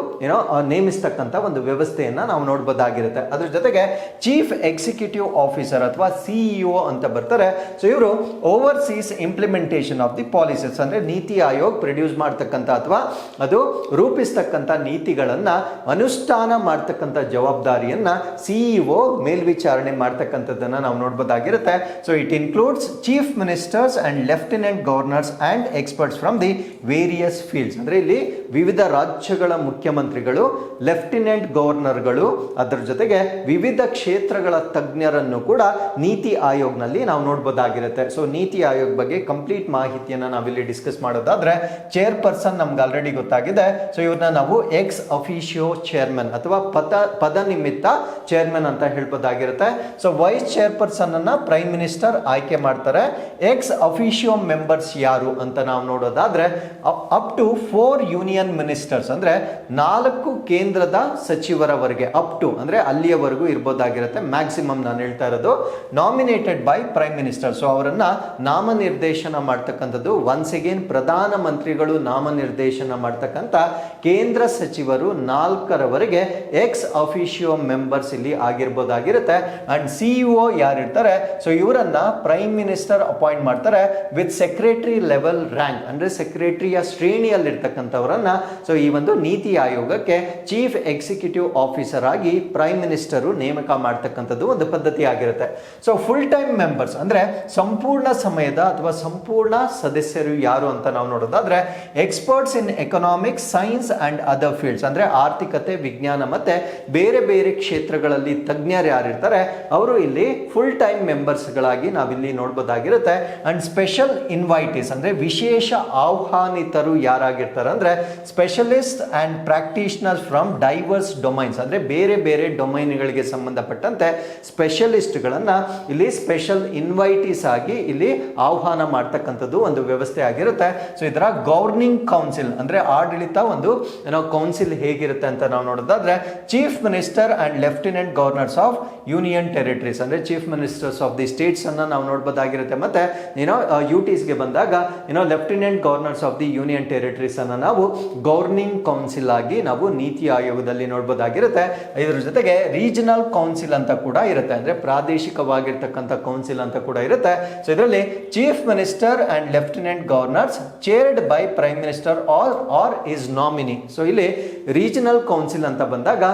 ನೇಮಿಸ್ತಕ್ಕಂಥ ಒಂದು ವ್ಯವಸ್ಥೆಯನ್ನ ನಾವು ನೋಡಬಹುದಾಗಿರುತ್ತೆ. ಅದ್ರ ಜೊತೆಗೆ ಚೀಫ್ ಎಕ್ಸಿಕ್ಯೂಟಿವ್ ಆಫೀಸರ್ ಅಥವಾ ಸಿಇಒ ಅಂತ ಬರ್ತಾರೆ. ಸೊ ಇವರು overseas implementation of the policies, ಅಂದ್ರೆ ನೀತಿ ಆಯೋಗ ಪ್ರೊಡ್ಯೂಸ್ ಮಾಡ್ತಕ್ಕಂಥ ಅಥವಾ ಅದು ರೂಪಿಸ್ತಕ್ಕಂಥ ನೀತಿಗಳನ್ನ ಅನುಷ್ಠಾನ ಮಾಡ್ತಕ್ಕಂಥ ಜವಾಬ್ದಾರಿಯನ್ನ ಸಿಇಒ ಮೇಲ್ವಿಚಾರಣೆ ಮಾಡ್ತಕ್ಕಂಥದ್ದನ್ನ ನಾವು ನೋಡಬಹುದಾಗಿರುತ್ತೆ. So it includes chief ministers and lieutenant governors and experts from the various fields, ಅಂದ್ರೆ ಇಲ್ಲಿ ವಿವಿಧ ರಾಜ್ಯಗಳ ಮುಖ್ಯಮಂತ್ರಿಗಳು, ಲೆಫ್ಟಿನೆಂಟ್ ಗವರ್ನರ್ಗಳು, ಅದರ ಜೊತೆಗೆ ವಿವಿಧ ಕ್ಷೇತ್ರಗಳ ತಜ್ಞರನ್ನು ಕೂಡ ನೀತಿ ಆಯೋಗ್ನಲ್ಲಿ ನಾವು ನೋಡ್ಬೋದಾಗಿರುತ್ತೆ. ಸೊ ನೀತಿ ಆಯೋಗ್ ಬಗ್ಗೆ ಕಂಪ್ಲೀಟ್ ಮಾಹಿತಿಯನ್ನು ನಾವಿಲ್ಲಿ ಡಿಸ್ಕಸ್ ಮಾಡೋದಾದ್ರೆ, ಚೇರ್ಪರ್ಸನ್ ನಮ್ಗೆ ಆಲ್ರೆಡಿ ಗೊತ್ತಾಗಿದೆ. ಸೊ ಇವ್ರನ್ನ ನಾವು ಎಕ್ಸ್ ಅಫಿಷಿಯೋ ಚೇರ್ಮನ್ ಅಥವಾ ಪದ ನಿಮಿತ್ತ ಚೇರ್ಮನ್ ಅಂತ ಹೇಳ್ಬೋದಾಗಿರುತ್ತೆ. ಸೊ ವೈಸ್ ಚೇರ್ಪರ್ಸನ್ ಅನ್ನ ಪ್ರೈಮ್ ಮಿನಿಸ್ಟರ್ ಆಯ್ಕೆ ಮಾಡ್ತಾರೆ. ಎಕ್ಸ್ ಅಫಿಷಿಯೋ ಮೆಂಬರ್ಸ್ ಯಾರು ಅಂತ ನಾವು ನೋಡೋದಾದ್ರೆ, ಅಪ್ ಟು 4 ಯೂನಿಯನ್ ಮಿನಿಸ್ಟರ್ಸ್ ಅಂದ್ರೆ 4 ಕೇಂದ್ರದ ಸಚಿವರವರೆಗೆ, ಅಪ್ ಟು ಅಂದ್ರೆ ಅಲ್ಲಿಯವರೆಗೂ ಇರ್ಬೋದಾಗಿರುತ್ತೆ. ಮ್ಯಾಕ್ಸಿಮಮ್ ನಾನು ಹೇಳ್ತಾ ಇರೋದು nominated by prime minister. So ಅವರನ್ನ ನಾಮನಿರ್ದೇಶನ ಮಾಡ್ತಕ್ಕಂಥದ್ದು ಒನ್ಸ್ ಅಗೇನ್ ಪ್ರಧಾನ ಮಂತ್ರಿಗಳು ನಾಮನಿರ್ದೇಶನ ಮಾಡ್ತಕ್ಕಂಥ ಕೇಂದ್ರ ಸಚಿವರು 4ರವರೆಗೆ ಎಕ್ಸ್ ಅಫಿಷಿಯೋ ಮೆಂಬರ್ಸ್ ಇಲ್ಲಿ ಆಗಿರ್ಬೋದಾಗಿರುತ್ತೆ. ಅಂಡ್ ಸಿಇಒ ಯಾರಿರ್ತಾರೆ, ಸೊ ಇವರನ್ನ ಪ್ರೈಮ್ ಮಿನಿಸ್ಟರ್ ಅಪಾಯಿಂಟ್ ಮಾಡ್ತಾರೆ ವಿತ್ ಸೆಕ್ರೆಟರಿ ಲೆವೆಲ್ ರ್ಯಾಂಕ್, ಅಂದ್ರೆ ಸೆಕ್ರೆಟರಿಯ ಶ್ರೇಣಿಯಲ್ಲಿ ಇರ್ತಕ್ಕಂಥವರನ್ನ ಸೊ ಈ ಒಂದು ನೀತಿ ಆಯೋಗಕ್ಕೆ ಚೀಫ್ ಎಕ್ಸಿಕ್ಯೂಟಿವ್ ಆಫೀಸರ್ ಆಗಿ ಪ್ರೈಮ್ ಮಿನಿಸ್ಟರ್ ನೇಮಕ ಮಾಡ್ತಕ್ಕಂಥದ್ದು ಒಂದು ಪದ್ಧತಿ ಆಗಿರುತ್ತೆ. ಸೊ ಫುಲ್ ಟೈಮ್ ಮೆಂಬರ್ಸ್ ಅಂದ್ರೆ ಸಂಪೂರ್ಣ ಸಮಯದ ಅಥವಾ ಸಂಪೂರ್ಣ ಸದಸ್ಯರು ಯಾರು ಅಂತ ನಾವು ನೋಡೋದಾದ್ರೆ, experts in economics, science and other fields ಅಂದ್ರೆ ಆರ್ಥಿಕತೆ, ವಿಜ್ಞಾನ ಮತ್ತೆ ಬೇರೆ ಬೇರೆ ಕ್ಷೇತ್ರಗಳಲ್ಲಿ ತಜ್ಞರು ಯಾರಿರ್ತಾರೆ ಅವರು ಇಲ್ಲಿ ಫುಲ್ ಟೈಮ್ ಮೆಂಬರ್ಸ್ ಗಳಾಗಿ ನಾವಿಲ್ಲಿ ನೋಡಬಹುದಾಗಿರುತ್ತೆ. ಅಂಡ್ ಸ್ಪೆಷಲ್ ಇನ್ವೈಟೀಸ್ ಅಂದ್ರೆ ವಿಶೇಷ ಆಹ್ವಾನಿತರು ಯಾರಾಗಿರ್ತಾರೆ ಅಂದ್ರೆ specialist and practitioners from diverse domains ಅಂದ್ರೆ ಬೇರೆ ಬೇರೆ ಡೊಮೈನ್ಗಳಿಗೆ ಸಂಬಂಧಪಟ್ಟಂತೆ ಸ್ಪೆಷಲಿಸ್ಟ್ ಗಳನ್ನ ಇಲ್ಲಿ ಸ್ಪೆಷಲ್ ಇನ್ವೈಟೀಸ್ ಆಗಿ ಇಲ್ಲಿ ಆಹ್ವಾನ ಮಾಡ್ತಕ್ಕಂಥದ್ದು ಒಂದು ವ್ಯವಸ್ಥೆ ಆಗಿರುತ್ತೆ. ಸೊ ಇದರ ಗವರ್ನಿಂಗ್ ಕೌನ್ಸಿಲ್ ಅಂದ್ರೆ ಆಡಳಿತ ಒಂದು ಕೌನ್ಸಿಲ್ ಹೇಗಿರುತ್ತೆ ಅಂತ ನಾವು ನೋಡೋದಾದ್ರೆ, chief minister and lieutenant governors of union territories ಅಂದ್ರೆ chief ministers of the states ಅನ್ನ ನಾವು ನೋಡಬಹುದಾಗಿರುತ್ತೆ. ಮತ್ತೆ ಯುಟಿಸ್ಗೆ ಬಂದಾಗ lieutenant governors of the union territories ಅನ್ನ ನಾವು ಗವರ್ನಿಂಗ್ ಕೌನ್ಸಿಲ್ ಆಗಿ ನಾವು ನೀತಿ ಆಯೋಗದಲ್ಲಿ ನೋಡಬಹುದಾಗಿರುತ್ತೆ. ಇದರ ಜೊತೆಗೆ ರೀಜನಲ್ ಕೌನ್ಸಿಲ್ ಅಂತ ಕೂಡ ಇರುತ್ತೆ, ಅಂದ್ರೆ ಪ್ರಾದೇಶಿಕವಾಗಿರ್ತಕ್ಕಂಥ ಕೌನ್ಸಿಲ್ ಅಂತ ಕೂಡ ಇರುತ್ತೆ. ಸೊ ಇದರಲ್ಲಿ chief minister and lieutenant governors chaired by prime minister are is nominee. So ಇಲ್ಲಿ ರೀಜನಲ್ ಕೌನ್ಸಿಲ್ ಅಂತ ಬಂದಾಗ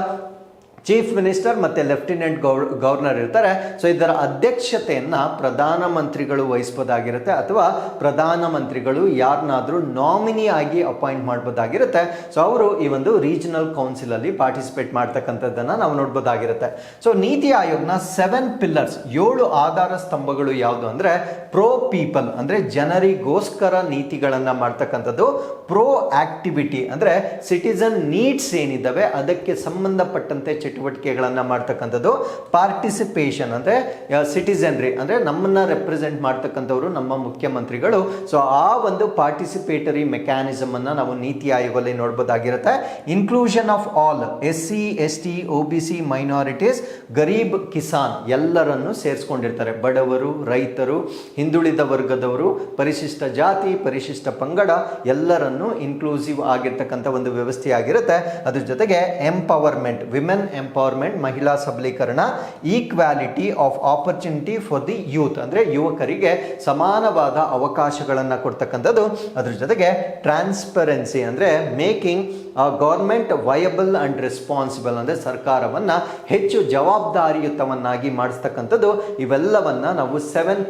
ಚೀಫ್ ಮಿನಿಸ್ಟರ್ ಮತ್ತೆ ಲೆಫ್ಟಿನೆಂಟ್ ಗವರ್ನರ್ ಇರ್ತಾರೆ. ಸೊ ಇದರ ಅಧ್ಯಕ್ಷತೆಯನ್ನ ಪ್ರಧಾನಮಂತ್ರಿಗಳು ವಹಿಸಬಹುದಾಗಿರುತ್ತೆ ಅಥವಾ ಪ್ರಧಾನಮಂತ್ರಿಗಳು ಯಾರನ್ನಾದ್ರೂ ನಾಮಿನಿ ಆಗಿ ಅಪಾಯಿಂಟ್ ಮಾಡಬಹುದಾಗಿರುತ್ತೆ. ಸೊ ಅವರು ಈ ಒಂದು ರೀಜನಲ್ ಕೌನ್ಸಿಲ್ ಅಲ್ಲಿ ಪಾರ್ಟಿಸಿಪೇಟ್ ಮಾಡ್ತಕ್ಕಂಥದ್ದನ್ನ ನಾವು ನೋಡಬಹುದಾಗಿರುತ್ತೆ. ಸೊ ನೀತಿ ಆಯೋಗ್ನ 7 ಪಿಲ್ಲರ್ಸ್ 7 ಆಧಾರ ಸ್ತಂಭಗಳು ಯಾವುದು ಅಂದ್ರೆ, ಪ್ರೋ ಪೀಪಲ್ ಅಂದ್ರೆ ಜನರಿಗೋಸ್ಕರ ನೀತಿಗಳನ್ನ ಮಾಡ್ತಕ್ಕಂಥದ್ದು, ಪ್ರೋ ಆಕ್ಟಿವಿಟಿ ಅಂದ್ರೆ ಸಿಟಿಸನ್ ನೀಡ್ಸ್ ಏನಿದ್ದಾವೆ ಅದಕ್ಕೆ ಸಂಬಂಧಪಟ್ಟಂತೆ ಚಟುವಟಿಕೆಗಳನ್ನ ಮಾಡ್ತಕ್ಕಂಥದ್ದು, ಪಾರ್ಟಿಸಿಪೇಷನ್ ಅಂದ್ರೆ ಸಿಟಿಸನ್ರಿ ಅಂದ್ರೆ ನಮ್ಮನ್ನ ರೆಪ್ರೆಸೆಂಟ್ ಮಾಡ್ತಕ್ಕಂಥವ್ರು ನಮ್ಮ ಮುಖ್ಯಮಂತ್ರಿಗಳು. ಸೊ ಆ ಒಂದು ಪಾರ್ಟಿಸಿಪೇಟರಿ ಮೆಕ್ಯಾನಿಸಮ್ ಅನ್ನ ನಾವು ನೀತಿ ಆಯೋಗದಲ್ಲಿ ನೋಡಬಹುದಾಗಿರುತ್ತೆ. Inclusion of all SC ST OBC minorities, ಗರೀಬ್ ಕಿಸಾನ್ ಎಲ್ಲರನ್ನು ಸೇರಿಸ್ಕೊಂಡಿರ್ತಾರೆ. ಬಡವರು, ರೈತರು, ಹಿಂದುಳಿದ ವರ್ಗದವರು, ಪರಿಶಿಷ್ಟ ಜಾತಿ, ಪರಿಶಿಷ್ಟ ಪಂಗಡ ಎಲ್ಲರನ್ನು ಇನ್ಕ್ಲೂಸಿವ್ ಆಗಿರ್ತಕ್ಕಂಥ ಒಂದು ವ್ಯವಸ್ಥೆ ಆಗಿರುತ್ತೆ. ಅದ್ರ ಜೊತೆಗೆ ಎಂಪವರ್ಮೆಂಟ್, ವಿಮೆನ್ ಎಂಪವರ್ಮೆಂಟ್ ಮಹಿಳಾ ಸಬಲೀಕರಣ, equality of opportunity for the youth ಅಂದ್ರೆ ಯುವಕರಿಗೆ ಸಮಾನವಾದ ಅವಕಾಶಗಳನ್ನು ಕೊಡ್ತಕ್ಕಂಥದ್ದು. ಅದ್ರ ಜೊತೆಗೆ ಟ್ರಾನ್ಸ್ಪರೆನ್ಸಿ ಅಂದ್ರೆ making government viable and responsible ಅಂದ್ರೆ ಸರ್ಕಾರವನ್ನ ಹೆಚ್ಚು ಜವಾಬ್ದಾರಿಯುತವನ್ನಾಗಿ ಮಾಡಿಸ್ತಕ್ಕಂಥದ್ದು. ಇವೆಲ್ಲವನ್ನ ನಾವು 7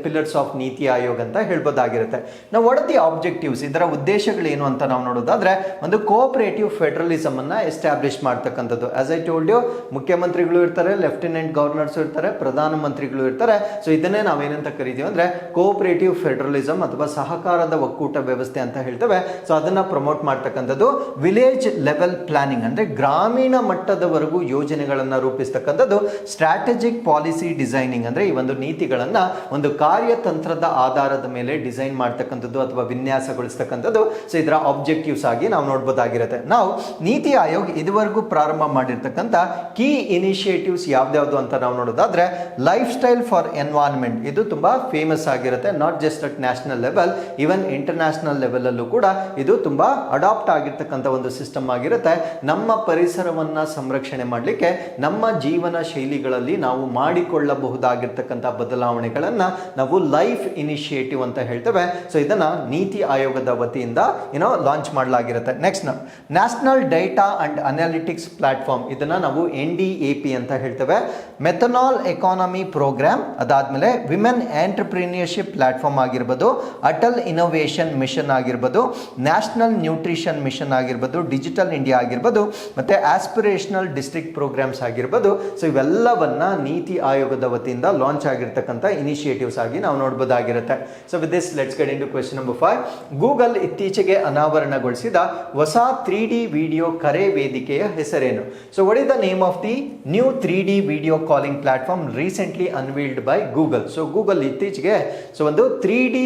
ಪಿಲ್ಲರ್ಸ್ ಆಫ್ ನೀತಿ ಆಯೋಗ ಅಂತ ಹೇಳ್ಬೋದಾಗಿರುತ್ತೆ. ನಾವು ವಾಟ್ ಆರ್ ದಿ ಆಬ್ಜೆಕ್ಟಿವ್ಸ್, ಇದರ ಉದ್ದೇಶಗಳೇನು ಅಂತ ನಾವು ನೋಡೋದಾದ್ರೆ, ಒಂದು ಕೋಆಪರೇಟಿವ್ ಫೆಡರಲಿಸಮ್ ಅನ್ನ ಎಸ್ಟಾಬ್ಲಿಷ್ ಮಾಡ್ತಕ್ಕಂಥದ್ದು. ಆಸ್ ಐ ಟೋಲ್ಡ್ ಯು, ಮುಖ್ಯಮಂತ್ರಿಗಳು ಇರ್ತಾರೆ, ಲೆಫ್ಟಿನೆಂಟ್ ಗವರ್ನರ್ಸ್ ಇರ್ತಾರೆ, ಪ್ರಧಾನಮಂತ್ರಿಗಳು ಇರ್ತಾರೆ. ಸೊ ಇದನ್ನೇ ನಾವೇನಂತ ಕರಿತೀವಿ ಅಂದ್ರೆ ಕೋಆಪರೇಟಿವ್ ಫೆಡರಲಿಸಮ್ ಅಥವಾ ಸಹಕಾರದ ಒಕ್ಕೂಟ ವ್ಯವಸ್ಥೆ ಅಂತ ಹೇಳ್ತೇವೆ. ಸೊ ಅದನ್ನ ಪ್ರಮೋಟ್ ಮಾಡ್ತಕ್ಕಂಥದ್ದು. ವಿಲೇಜ್ ಲೆವೆಲ್ ಪ್ಲಾನಿಂಗ್ ಅಂದ್ರೆ ಗ್ರಾಮೀಣ ಮಟ್ಟದವರೆಗೂ ಯೋಜನೆಗಳನ್ನ ರೂಪಿಸ್ತಕ್ಕಂಥದ್ದು. ಸ್ಟ್ರಾಟಜಿಕ್ ಪಾಲಿಸಿ ಡಿಸೈನಿಂಗ್ ಅಂದ್ರೆ ಈ ಒಂದು ನೀತಿಗಳನ್ನ ಒಂದು ಕಾರ್ಯತಂತ್ರದ ಆಧಾರದ ಮೇಲೆ ಡಿಸೈನ್ ಮಾಡ್ತಕ್ಕಂಥದ್ದು ಅಥವಾ ವಿನ್ಯಾಸಗೊಳಿಸ್ತಕ್ಕಂಥದ್ದು. ಸೊ ಇದರ ಆಬ್ಜೆಕ್ಟಿವ್ಸ್ ಆಗಿ ನಾವು ನೋಡಬಹುದಾಗಿರುತ್ತೆ. ನಾವು ನೀತಿ ಆಯೋಗ ಇದುವರೆಗೂ ಪ್ರಾರಂಭ ಮಾಡಿರ್ತಕ್ಕಂಥ ಕೀ ಇನಿಷಿಯೇಟಿವ್ಸ್ ಯಾವ್ದಾವ್ದು ಅಂತ ನಾವು ನೋಡೋದಾದ್ರೆ, ಲೈಫ್ ಸ್ಟೈಲ್ ಫಾರ್ ಎನ್ವೈರನ್ಮೆಂಟ್ ಇದು ತುಂಬಾ ಫೇಮಸ್ ಆಗಿರುತ್ತೆ. Not just at national level, even international level ಅಲ್ಲೂ ಕೂಡ ಇದು ತುಂಬಾ ಅಡಾಪ್ಟ್ ಆಗಿರ್ತಕ್ಕಂಥ ಒಂದು ಸಿಸ್ಟಮ್ ಆಗಿರುತ್ತೆ. ನಮ್ಮ ಪರಿಸರವನ್ನ ಸಂರಕ್ಷಣೆ ಮಾಡಲಿಕ್ಕೆ ನಮ್ಮ ಜೀವನ ಶೈಲಿಗಳಲ್ಲಿ ನಾವು ಮಾಡಿಕೊಳ್ಳಬಹುದಾಗಿರ್ತಕ್ಕಂಥ ಬದಲಾವಣೆಗಳನ್ನ ನಾವು ಲೈಫ್ ಇನಿಷಿಯೇಟಿವ್ ಅಂತ ಹೇಳ್ತೇವೆ. ಸೊ ಇದನ್ನ ನೀತಿ ಆಯೋಗದ ವತಿಯಿಂದ ಲಾಂಚ್ ಮಾಡಲಾಗಿರುತ್ತೆ. Next national data and analytics platform, ಇದನ್ನ ಇದನ್ನು ನಾವು NDAP ಅಂತ ಹೇಳ್ತೇವೆ, ಮೆಥನಾಲ್ ಎಕಾನಮಿ ಪ್ರೋಗ್ರಾಮ್. ಅದಾದಮೇಲೆ ವಿಮೆನ್ ಎಂಟರ್ಪ್ರಿನಿಯರ್ಶಿಪ್ ಪ್ಲಾಟ್ಫಾರ್ಮ್ ಆಗಿರ್ಬೋದು, ಅಟಲ್ ಇನೋವೇಷನ್ ಮಿಷನ್ ಆಗಿರ್ಬೋದು, ನ್ಯಾಷನಲ್ ನ್ಯೂಟ್ರಿಷನ್ ಮಿಷನ್ ಆಗಿರ್ಬೋದು, ಡಿಜಿಟಲ್ ಇಂಡಿಯಾ ಆಗಿರ್ಬೋದು, ಮತ್ತು ಆಸ್ಪಿರೇಷನಲ್ ಡಿಸ್ಟ್ರಿಕ್ಟ್ ಪ್ರೋಗ್ರಾಮ್ಸ್ ಆಗಿರ್ಬೋದು. ಸೊ ಇವೆಲ್ಲವನ್ನ ನೀತಿ ಆಯೋಗದ ವತಿಯಿಂದ ಲಾಂಚ್ ಆಗಿರ್ತಕ್ಕಂಥ ಇನಿಷಿಯೇಟಿವ್ಸ್ ಆಗಿ ನಾವು ನೋಡ್ಬೋದಾಗಿರುತ್ತೆ. So with this let's get into question number 5. Google ಇತ್ತೀಚೆಗೆ ಅನಾವರಣಗೊಳಿಸಿದ ಹೊಸ 3D ವಿಡಿಯೋ ಕರೆ ವೇದಿಕೆಯ ಹೆಸರೇನು? So what is the name of the new 3D video calling platform recently unveiled by Google? So Google ಇತ್ತೀಚೆಗೆ ಒಂದು 3D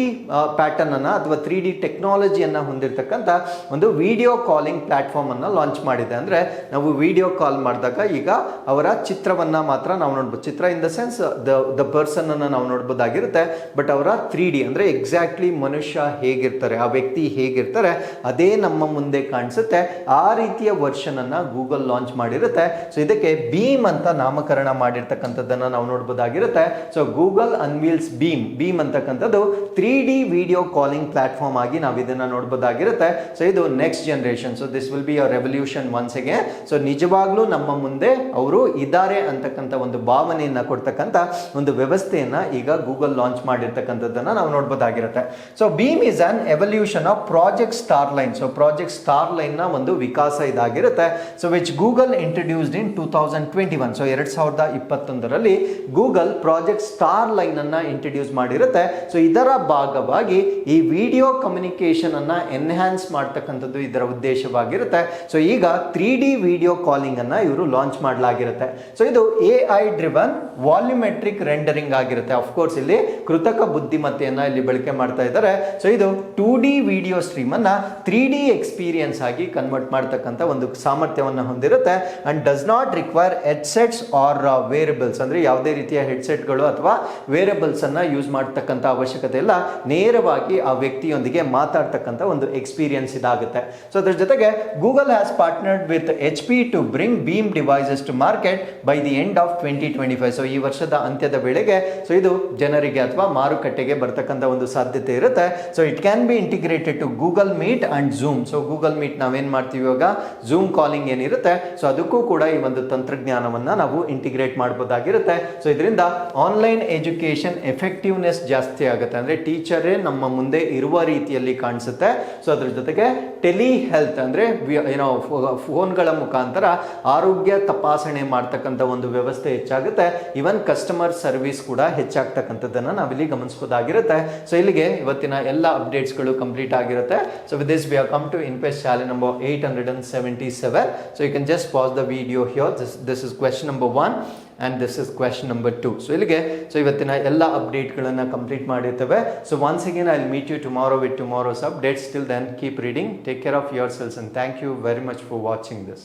ಪ್ಯಾಟರ್ನ್ ಅನ್ನ ಅಥವಾ 3D ಟೆಕ್ನಾಲಜಿಯನ್ನ ಹೊಂದಿರತಕ್ಕಂಥ ಒಂದು ವಿಡಿಯೋ ಕಾಲಿಂಗ್ ಪ್ಲಾಟ್ಫಾರ್ಮ್ ಅನ್ನ ಲಾಂಚ್ ಮಾಡಿದೆ. ಅಂದ್ರೆ ನಾವು ವಿಡಿಯೋ ಕಾಲ್ ಮಾಡಿದಾಗ ಈಗ ಅವರ ಚಿತ್ರವನ್ನ ಮಾತ್ರ ನಾವು ನೋಡ್ಬೋದು, ಚಿತ್ರ in the sense the person ಅನ್ನ ನಾವು ನೋಡ್ಬೋದಾಗಿರುತ್ತೆ, ಬಟ್ ಅವರ 3D ಅಂದ್ರೆ ಎಕ್ಸಾಕ್ಟ್ಲಿ ಮನುಷ್ಯ ಹೇಗಿರ್ತಾರೆ, ಆ ವ್ಯಕ್ತಿ ಹೇಗಿರ್ತಾರೆ ಅದೇ ನಮ್ಮ ಮುಂದೆ ಕಾಣಿಸುತ್ತೆ. ಆ ರೀತಿಯ ವರ್ಷನ್ ಅನ್ನ ಗೂಗಲ್ ಲಾಂಚ್ ಮಾಡಿರುತ್ತೆ. ಸೊ ಇದಕ್ಕೆ ಬೀಮ್ ಅಂತ ನಾಮಕರಣ ಮಾಡಿರ್ತಕ್ಕಂಥದ್ದನ್ನ ನಾವು ನೋಡ್ಬೋದಾಗಿರುತ್ತೆ. ಸೊ ಗೂಗಲ್ ಅನ್ವೀಲ್ಸ್ ಬೀಮ್ ಅಂತಕ್ಕಂಥದ್ದು 3D ವಿಡಿಯೋ ಕಾಲಿಂಗ್ ಪ್ಲಾಟ್ಫಾರ್ಮ್ ಆಗಿ ನಾವು ಇದನ್ನ ನೋಡ್ಬೋದಾಗಿರುತ್ತೆ. ಸೊ ಇದು next generation. So this will be a revolution once again. So ನಿಜವಾಗ್ಲೂ ನಮ್ಮ ಮುಂದೆ ಅವರು ಇದ್ದಾರೆ ಅಂತಕ್ಕಂಥ ಒಂದು ಭಾವನೆಯನ್ನ ಕೊಡ್ತಕ್ಕಂಥ ಒಂದು ವ್ಯವಸ್ಥೆಯನ್ನ ಈಗ ಗೂಗಲ್ ಲಾಂಚ್ ಮಾಡಿರ್ತಕ್ಕಂಥದ್ದನ್ನ ನಾವು ನೋಡ್ಬೋದಾಗಿರುತ್ತೆ. So Beam is an evolution of Project Starline. So Project Starline ನ ಒಂದು ವಿಕಾಸ ಇದಾಗಿರುತ್ತೆ. So which Google introduced in 2021. So 2021ರಲ್ಲಿ ಗೂಗಲ್ ಪ್ರಾಜೆಕ್ಟ್ ಸ್ಟಾರ್ಲೈನ್ ಅನ್ನ ಇಂಟ್ರೊಡ್ಯೂಸ್ ಮಾಡಿರುತ್ತೆ. ಸೊ ಇದರ ಭಾಗವಾಗಿ ಈ ವಿಡಿಯೋ ಕಮ್ಯುನಿಕೇಶನ್ ಅನ್ನ ಎನ್ಹಾನ್ಸ್ ಮಾಡ್ತಕ್ಕಂಥದ್ದು ಇದರ ಉದ್ದೇಶವಾಗಿರುತ್ತೆ. ಸೊ ಈಗ 3D ವಿಡಿಯೋ ಕಾಲಿಂಗ್ ಅನ್ನ ಇವರು ಲಾಂಚ್ ಮಾಡಲಾಗಿರುತ್ತೆ. ಸೊ ಇದು AI ಡ್ರಿವನ್ ವಾಲ್ಯೂಮೆಟ್ರಿಕ್ ರೆಂಡರಿಂಗ್ ಆಗಿರುತ್ತೆ. ಅಫ್ಕೋರ್ಸ್ ಇಲ್ಲಿ ಕೃತಕ ಬುದ್ಧಿಮತ್ತೆಯನ್ನ ಇಲ್ಲಿ ಬಳಕೆ ಮಾಡ್ತಾ ಇದ್ದಾರೆ. ಸೊ ಇದು 2D ವಿಡಿಯೋ ಸ್ಟ್ರೀಮ್ ಅನ್ನ 3D ಎಕ್ಸ್ಪೀರಿಯನ್ಸ್ ಆಗಿ ಕನ್ವರ್ಟ್ ಮಾಡ್ತಕ್ಕಂಥ ಒಂದು ಸಾಮರ್ಥ್ಯವನ್ನು ಹೊಂದಿರುತ್ತೆ. And does not require headsets or wearables, ಅಂದ್ರೆ ಯಾವುದೇ ರೀತಿಯ ಹೆಡ್ಸೆಟ್ಗಳು ಅಥವಾ ವೇರಬಲ್ಸ್ ಅನ್ನ ಯೂಸ್ ಮಾಡ್ತಕ್ಕಂಥ ಅವಶ್ಯಕತೆ ಇಲ್ಲ. ನೇರವಾಗಿ ಆ ವ್ಯಕ್ತಿಯೊಂದಿಗೆ ಮಾತಾಡ್ತಕ್ಕಂಥ ಒಂದು ಎಕ್ಸ್ಪೀರಿಯನ್ಸ್ ಇದಾಗುತ್ತೆ. ಸೊ ಅದ್ರ ಜೊತೆಗೆ Google has partnered with HP to bring beam devices to market by the end of 2025. So ಈ ವರ್ಷದ ಅಂತ್ಯದ ವೇಳೆಗೆ ಸೊ ಇದು ಜನರಿಗೆ ಅಥವಾ ಮಾರುಕಟ್ಟೆಗೆ ಬರ್ತಕ್ಕಂಥ ಒಂದು ಸಾಧ್ಯತೆ ಇರುತ್ತೆ. So it can be integrated to Google Meet and Zoom. So Google Meet ನಾವೇನ್ ಮಾಡ್ತೀವಿ ಇವಾಗ, ಝೂಮ್ ಕಾಲಿಂಗ್ ಏನಿರುತ್ತೆ, ಸೊ ಅದಕ್ಕೂ ಕೂಡ ಈ ಒಂದು ತಂತ್ರಜ್ಞಾನವನ್ನ ನಾವು ಇಂಟಿಗ್ರೇಟ್ ಮಾಡಬಹುದಾಗಿರುತ್ತೆ. ಸೊ ಇದರಿಂದ ಆನ್ಲೈನ್ ಎಜುಕೇಶನ್ ಎಫೆಕ್ಟಿವ್ನೆಸ್ ಜಾಸ್ತಿ ಆಗುತ್ತೆ. ಅಂದ್ರೆ ಟೀಚರೇ ನಮ್ಮ ಮುಂದೆ ಇರುವ ರೀತಿಯಲ್ಲಿ ಕಾಣಿಸುತ್ತೆ. ಸೊ ಅದ್ರ ಜೊತೆಗೆ ಟೆಲಿ ಹೆಲ್ತ್ ಅಂದ್ರೆ ಏನೋ ಫೋನ್ಗಳ ಮುಖಾಂತರ ಆರೋಗ್ಯ ತಪಾಸಣೆ ಮಾಡ್ತಕ್ಕಂಥ ಒಂದು ವ್ಯವಸ್ಥೆ ಹೆಚ್ಚಾಗುತ್ತೆ. ಇವನ್ ಕಸ್ಟಮರ್ ಸರ್ವಿಸ್ ಕೂಡ ಹೆಚ್ಚಾಗ್ತಕ್ಕಂಥದ್ದನ್ನ ನಾವಿಲ್ಲಿ ಗಮನಿಸಬಹುದಾಗಿರುತ್ತೆ. ಸೊ ಇಲ್ಲಿಗೆ ಇವತ್ತಿನ ಎಲ್ಲ ಅಪ್ಡೇಟ್ಸ್ಗಳು ಕಂಪ್ಲೀಟ್ ಆಗಿರುತ್ತೆ. So with this we have come to Inquest challenge number 877. So you can just pause the video here. This is question number 1 and this is question number 2. So ಇಲ್ಲಿಗೆ so ಇವತ್ತಿನ ಎಲ್ಲ ಅಪ್ಡೇಟ್ಗಳನ್ನು complete ಮಾಡಿರ್ತೇವೆ. So once again I'll meet you tomorrow with tomorrow's updates. Till then keep reading, take care of yourselves and thank you very much for watching this.